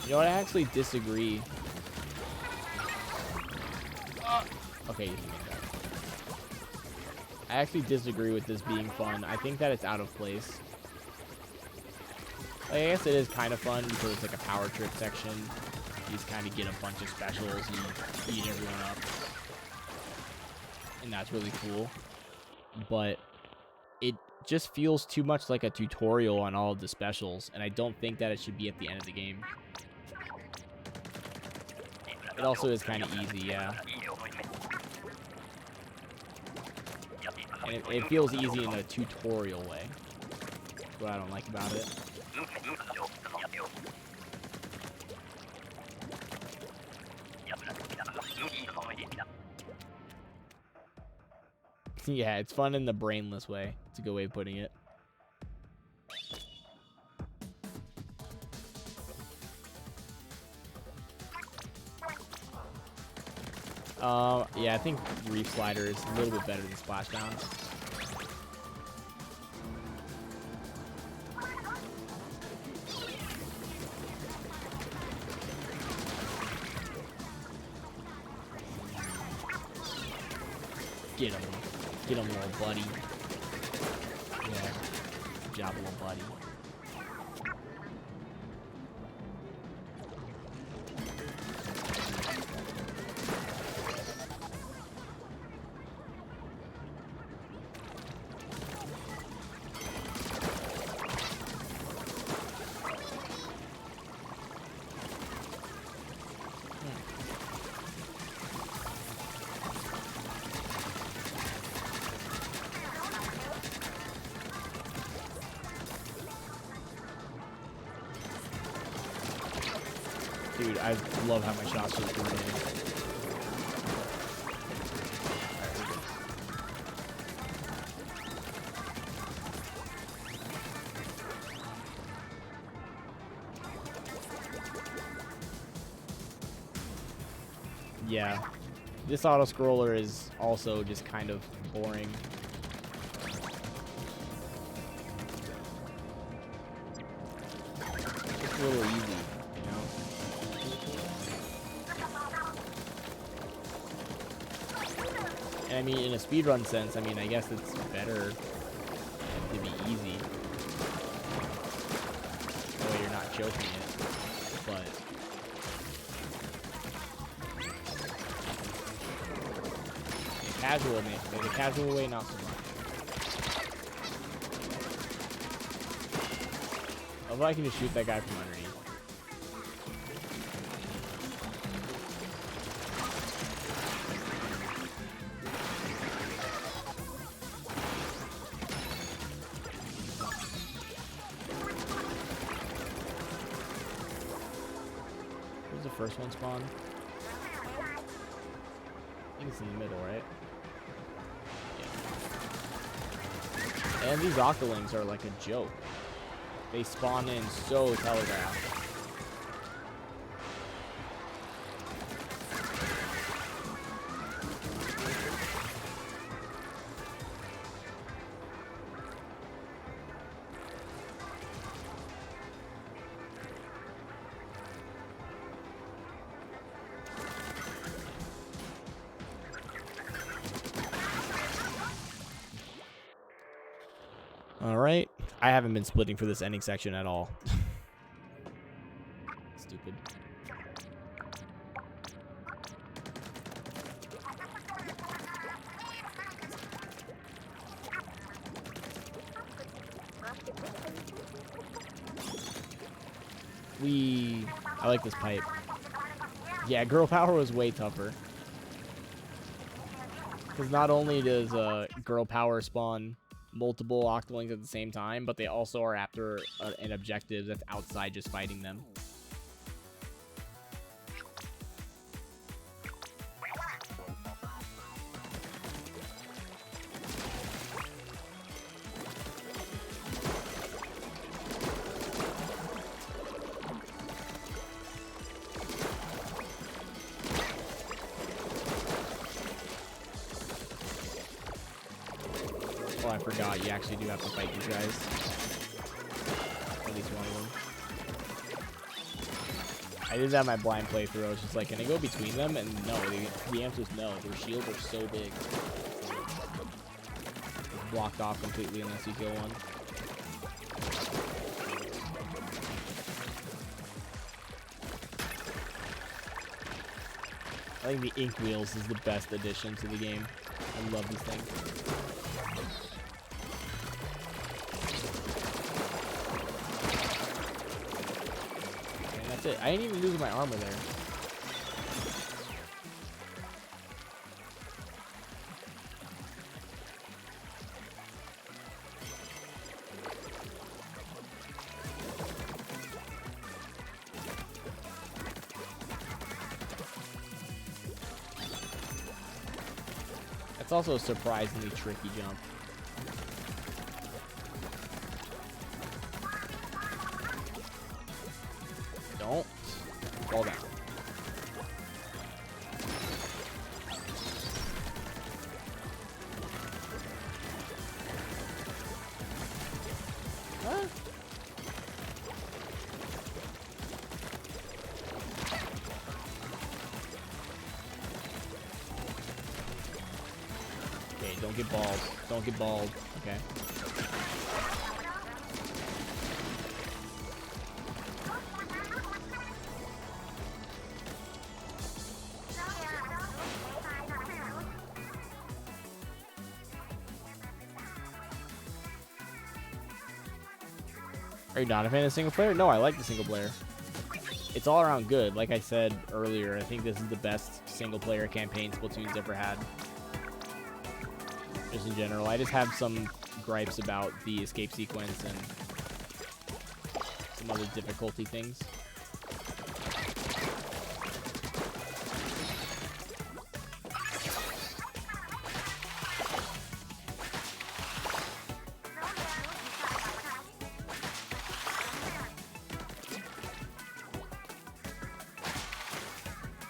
You know what? I actually disagree. Okay, you can make that. I actually disagree with this being fun. I think that it's out of place. Like, I guess it is kind of fun because it's like a power trip section. You just kind of get a bunch of specials and beat everyone up. And that's really cool. But it just feels too much like a tutorial on all of the specials. And I don't think that it should be at the end of the game. It also is kind of easy, yeah. And it feels easy in a tutorial way. That's what I don't like about it. Yeah, it's fun in the brainless way. It's a good way of putting it. Yeah, I think Reef Slider is a little bit better than Splashdown. Get him, little buddy. Yeah, good job, little buddy. Dude, I love how my shots just go in. Yeah, this auto scroller is also just kind of boring. It's a little easy. I mean, in a speedrun sense, I mean, I guess it's better to be easy. That way you're not choking it. But the casual way, not so much. Although I can just shoot that guy from underneath. Where's the first one spawn? I think it's in the middle, right? Yeah. And these Octolings are like a joke. They spawn in so telegraphed. All right. I haven't been splitting for this ending section at all. Stupid. I like this pipe. Yeah, girl power was way tougher. Because not only does girl power spawn multiple Octolings at the same time, but they also are after an objective that's outside just fighting them. Oh, I forgot. You actually do have to fight these guys. At least one of them. I did that in my blind playthrough. I was just like, can I go between them? And no, the answer is no. Their shields are so big. It's blocked off completely unless you kill one. I think the ink wheels is the best addition to the game. I love this thing. It. I didn't even lose my armor there. That's also a surprisingly tricky jump. Don't fall down. What? Okay, don't get balled. Don't get balled. Okay. Are you not a fan of single player? No, I like the single player. It's all around good. Like I said earlier, I think this is the best single player campaign Splatoon's ever had. Just in general. I just have some gripes about the escape sequence and some other difficulty things.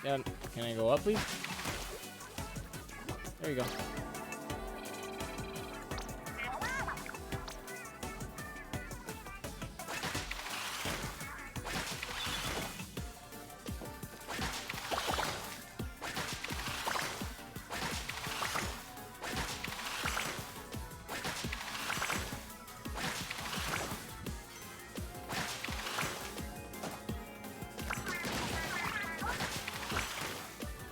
Yeah, can I go up, please? There you go.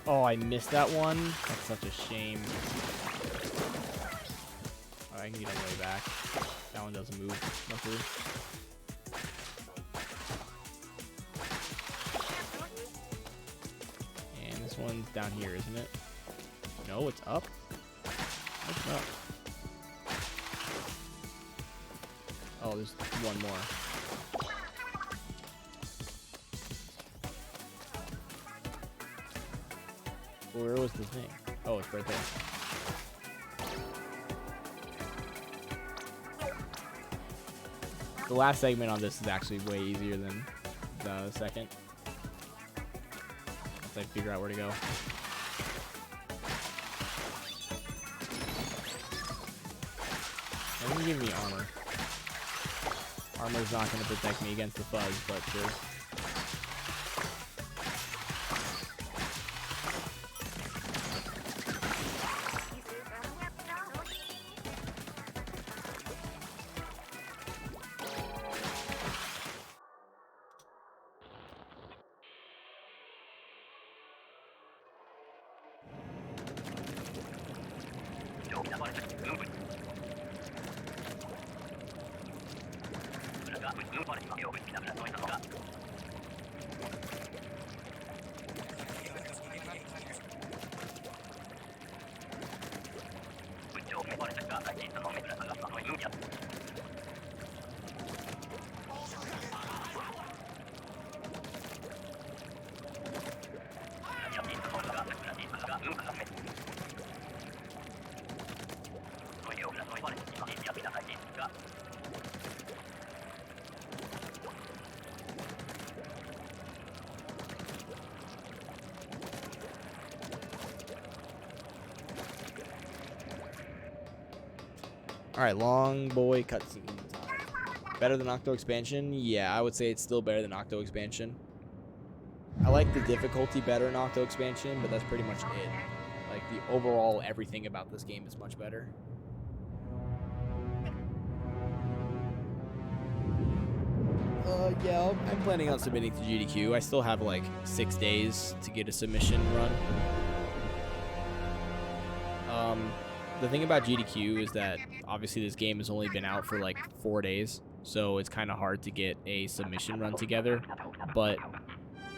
Oh, I missed that one. That's such a shame. Oh, I can get all the way back. That one doesn't move. Luckily. And this one's down here, isn't it? No, it's up. It's up. Oh, there's one more. Where was the thing? Oh, it's right there. The last segment on this is actually way easier than the second. Once I figure out where to go. It doesn't give me armor. Armor's not going to protect me against the fuzz, but sure. Alright, long boy cutscene time. Better than Octo Expansion? Yeah, I would say it's still better than Octo Expansion. I like the difficulty better in Octo Expansion, but that's pretty much it. Like, the overall everything about this game is much better. Yeah, I'm planning on submitting to GDQ. I still have like 6 days to get a submission run. The thing about GDQ is that obviously this game has only been out for like 4 days, so it's kind of hard to get a submission run together. But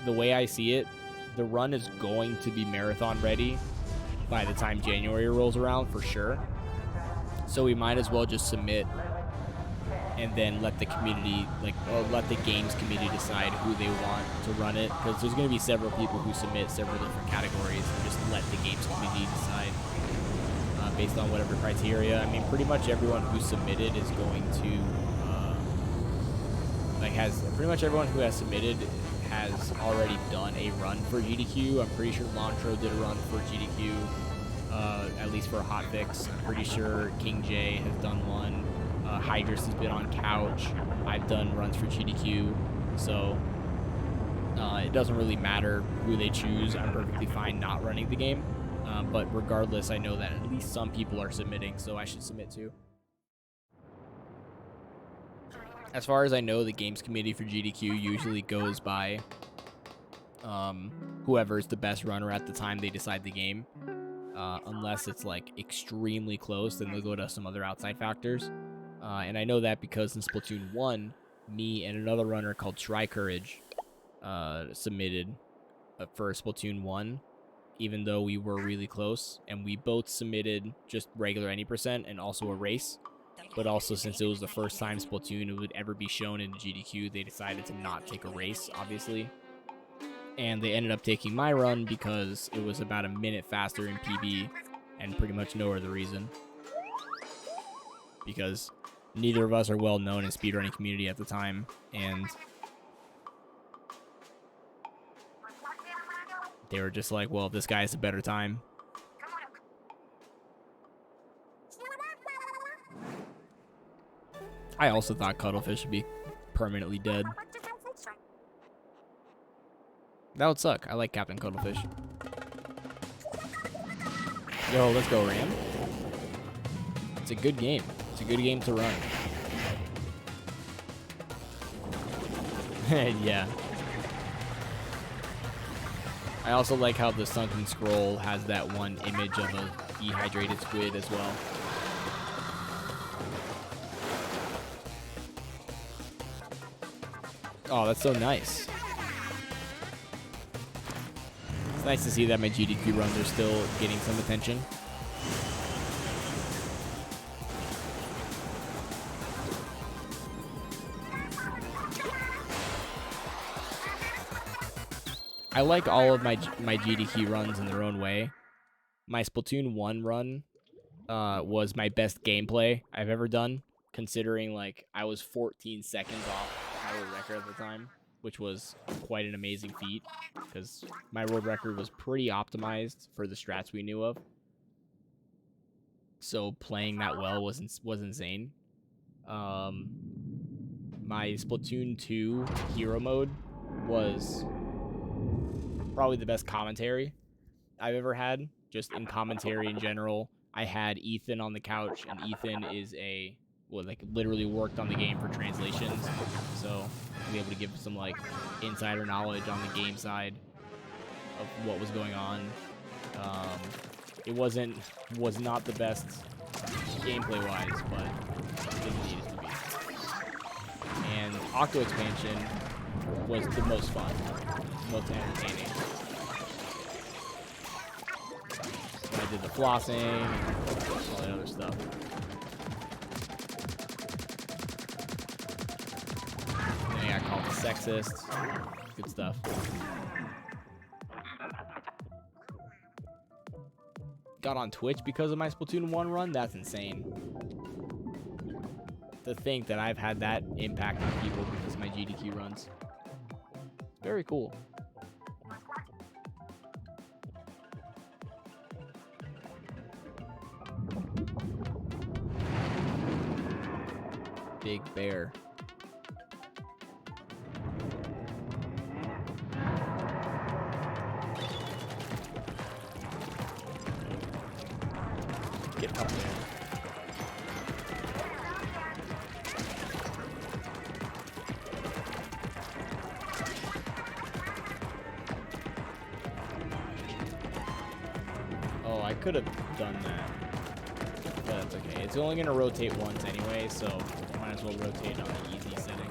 the way I see it, the run is going to be marathon ready by the time January rolls around for sure. So we might as well just submit and then let the community, let the games committee decide who they want to run it, because there's going to be several people who submit several different categories, and just let the games committee decide based on whatever criteria. I mean, pretty much everyone who submitted is going to, pretty much everyone who has submitted has already done a run for GDQ. I'm pretty sure Lantro did a run for GDQ, at least for a hotfix. I'm pretty sure King J has done one. Hydrus has been on Couch. I've done runs for GDQ, so it doesn't really matter who they choose. I'm perfectly fine not running the game, but regardless, I know that at least some people are submitting, so I should submit too. As far as I know, the games committee for GDQ usually goes by whoever's the best runner at the time they decide the game. Unless it's like extremely close, then they'll go to some other outside factors. And I know that because in Splatoon 1, me and another runner called Try Courage submitted for Splatoon 1, even though we were really close. And we both submitted just regular any percent and also a race. But also, since it was the first time Splatoon would ever be shown in GDQ, they decided to not take a race, obviously. And they ended up taking my run because it was about a minute faster in PB, and pretty much no other reason. Because neither of us are well known in speedrunning community at the time, and they were just like, well, this guy has a better time. I also thought Cuttlefish should be permanently dead. That would suck. I like Captain Cuttlefish. Yo, let's go, Ram. It's a good game. It's a good game to run. Yeah. I also like how the sunken scroll has that one image of a dehydrated squid as well. Oh, that's so nice. It's nice to see that my GDQ runs are still getting some attention. I like all of my GDQ runs in their own way. My Splatoon 1 run was my best gameplay I've ever done, considering like I was 14 seconds off my world record at the time, which was quite an amazing feat because my world record was pretty optimized for the strats we knew of. So playing that well was insane. My Splatoon 2 hero mode was probably the best commentary I've ever had, just in commentary in general. I had Ethan on the couch, and Ethan is literally worked on the game for translations, so I'll be able to give some like insider knowledge on the game side of what was going on. It was not the best gameplay wise, but it needed to be. And Octo expansion was the most fun, most entertaining. I did the flossing, all that other stuff. And then I got called a sexist. Good stuff. Got on Twitch because of my Splatoon 1 run? That's insane. To think that I've had that impact on people because of my GDQ runs. Very cool. Big bear. Get up there. Oh, I could have done that. But that's okay. It's only going to rotate once anyway, so might as well rotate on the easy setting.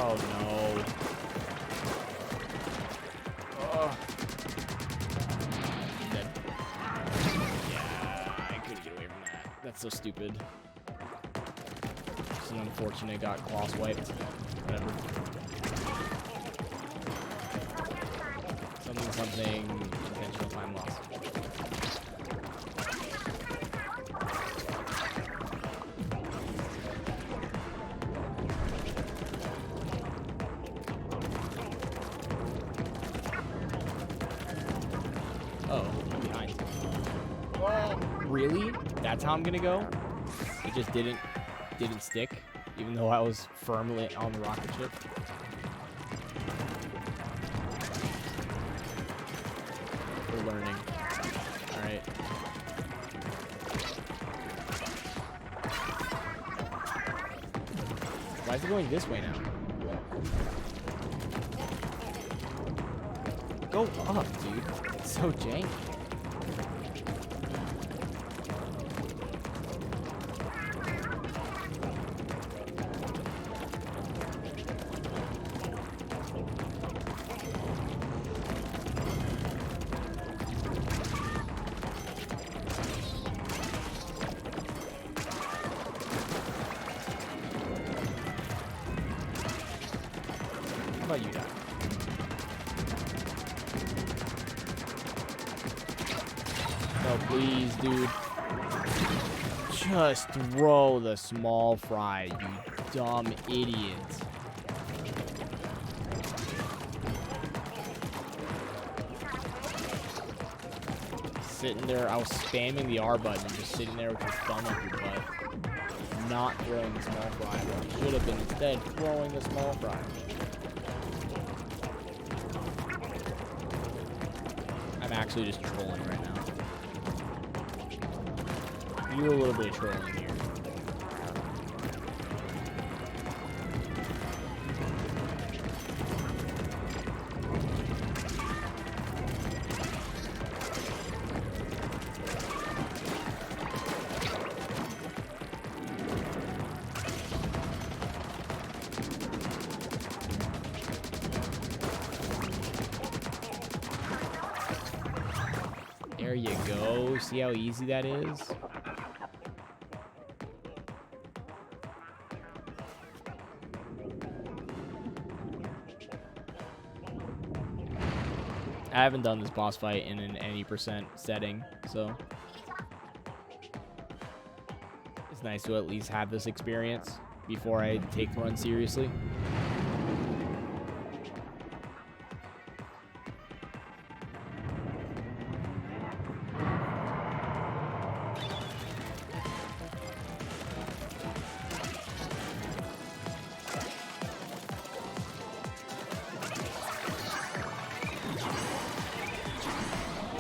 Oh no. Oh. Dead. Yeah, I couldn't get away from that. That's so stupid. Just an unfortunate got cross wiped. Whatever. Something intentional time loss. Oh, I'm behind. Oh, really? That's how I'm gonna go? It just didn't stick, even though I was firmly on the rocket ship. We're learning. All right. Why is it going this way now? Go up, dude. It's so janky. How about you, Doc? No, please, dude. Just throw the small fry, you dumb idiot. Sitting there, I was spamming the R button, just sitting there with your thumb up your butt. Not throwing the small fry. What you should have been instead throwing the small fry. I'm actually just trolling right now. You a little bit of trolling here. There you go. See how easy that is? I haven't done this boss fight in an any % setting, so it's nice to at least have this experience before I take the run seriously.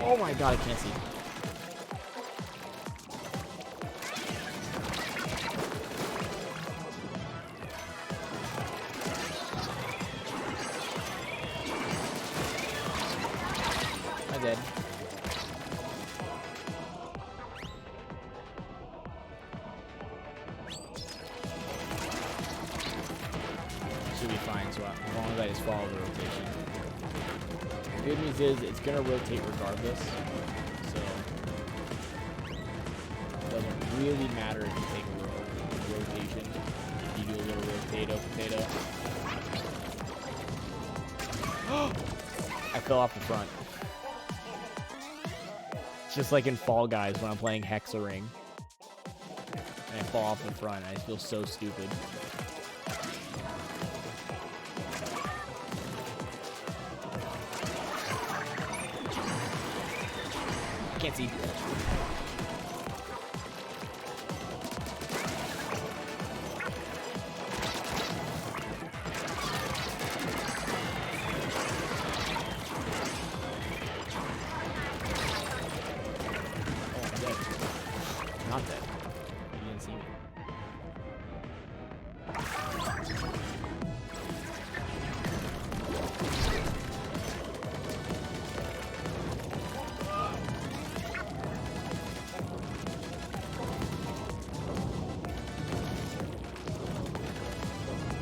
Oh my god, I can't see. I'm dead. Should be fine, so as long as I just follow the rotation. The good news is it's going to rotate regardless, so it doesn't really matter if you take a rotation, if you do a little potato. I fell off the front. It's just like in Fall Guys when I'm playing Hexa Ring. And I fall off the front. I just feel so stupid. Can't see. Oh, I'm dead. Not dead. You didn't see me.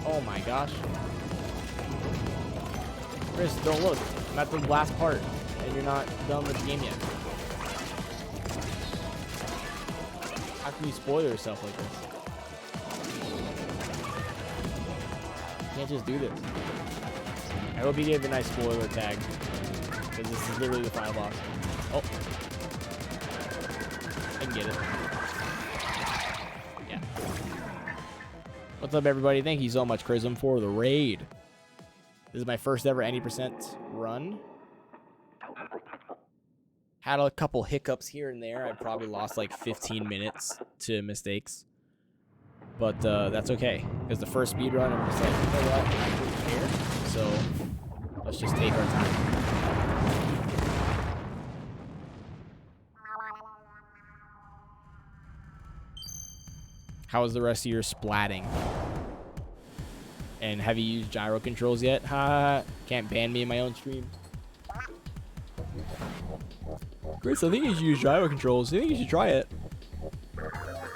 Oh my gosh. Chris, don't look. I'm at the last part, and you're not done with the game yet. How can you spoil yourself like this? You can't just do this. I hope you gave a nice spoiler tag, because this is literally the final boss. Oh. I can get it. Yeah. What's up, everybody? Thank you so much, Chrism, for the raid. This is my first ever any percent run. Had a couple hiccups here and there. I probably lost like 15 minutes to mistakes. But that's okay. Because the first speedrun, I'm just like, you know what? I don't care. So let's just take our time. How was the rest of your splatting? And have you used gyro controls yet? Ha! Can't ban me in my own stream. Chris, I think you should use gyro controls. I think you should try it.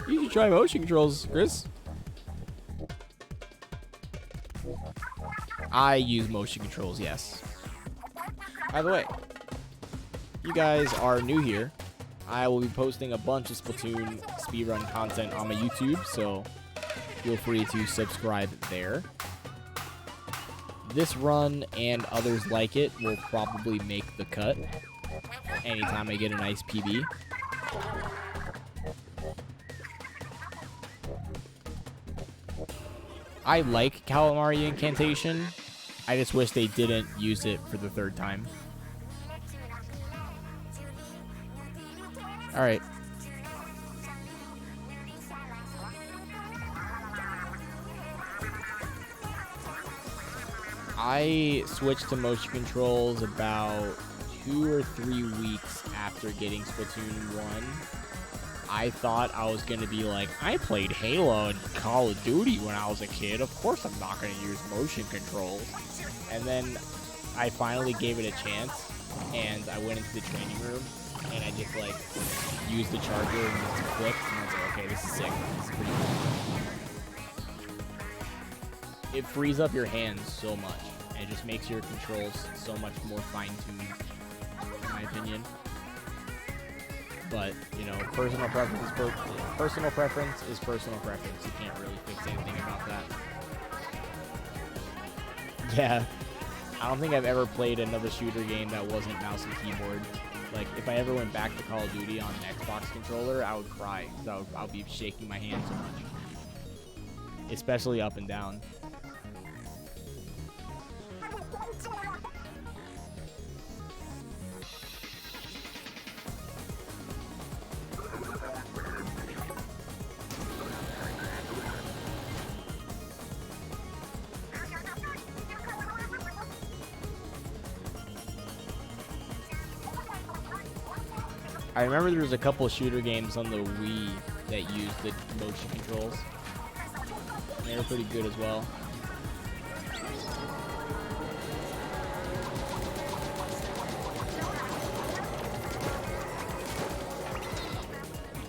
You should try motion controls, Chris. I use motion controls, yes. By the way, you guys are new here. I will be posting a bunch of Splatoon speedrun content on my YouTube, so feel free to subscribe there. This run and others like it will probably make the cut anytime I get a nice PB. I like Calamari Incantation. I just wish they didn't use it for the third time. Alright. I switched to motion controls about 2 or 3 weeks after getting Splatoon 1. I thought I was going to be like, I played Halo and Call of Duty when I was a kid. Of course I'm not going to use motion controls. And then I finally gave it a chance, and I went into the training room, and I just, like, used the charger and just clicked, and I was like, okay, this is sick. This is pretty cool. It frees up your hands so much, and it just makes your controls so much more fine-tuned, in my opinion. But, you know, personal preference is personal preference. You can't really fix anything about that. Yeah. I don't think I've ever played another shooter game that wasn't mouse and keyboard. Like, if I ever went back to Call of Duty on an Xbox controller, I would cry. So I'll be shaking my hand so much. Especially up and down. I remember there was a couple of shooter games on the Wii that used the motion controls. And they were pretty good as well.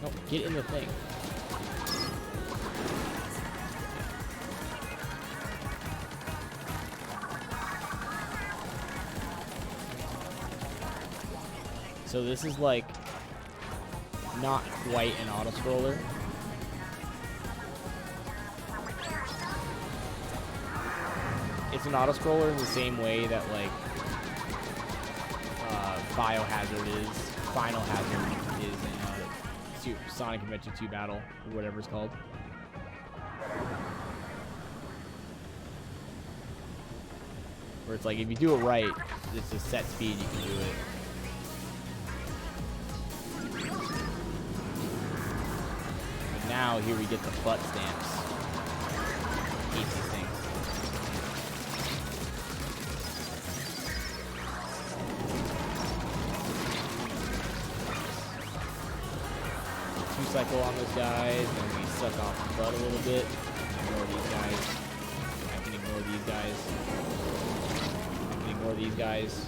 No, get in the thing. So this is like not quite an auto-scroller. It's an auto-scroller in the same way that like Biohazard is, Final Hazard is in Sonic Adventure 2 Battle, or whatever it's called. Where it's like, if you do it right, it's a set speed, you can do it. Now, here we get the butt stamps. Hate these things. Two-cycle on those guys, and we suck off the butt a little bit. Ignore these guys. I can ignore these guys. I can ignore these guys.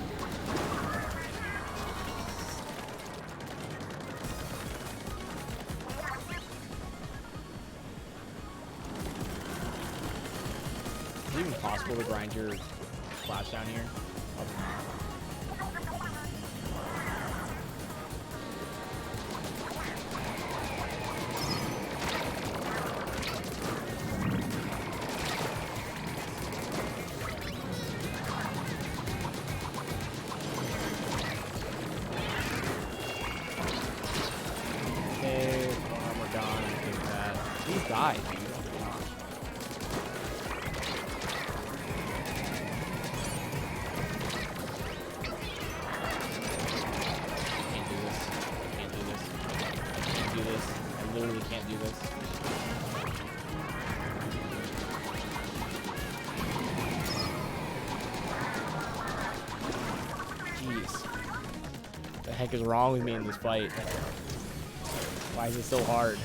Is it even possible to grind your flash down here? Okay, armor gone. Take that. Please die, dude. I literally can't do this. Jeez. What the heck is wrong with me in this fight? Why is it so hard?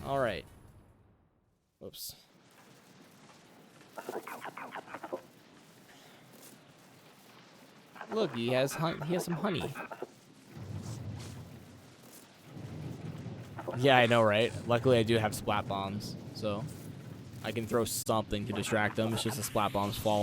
All right. Oops. Look, he has some honey. Yeah, I know, right? Luckily, I do have splat bombs, so I can throw something to distract them. It's just the splat bombs fall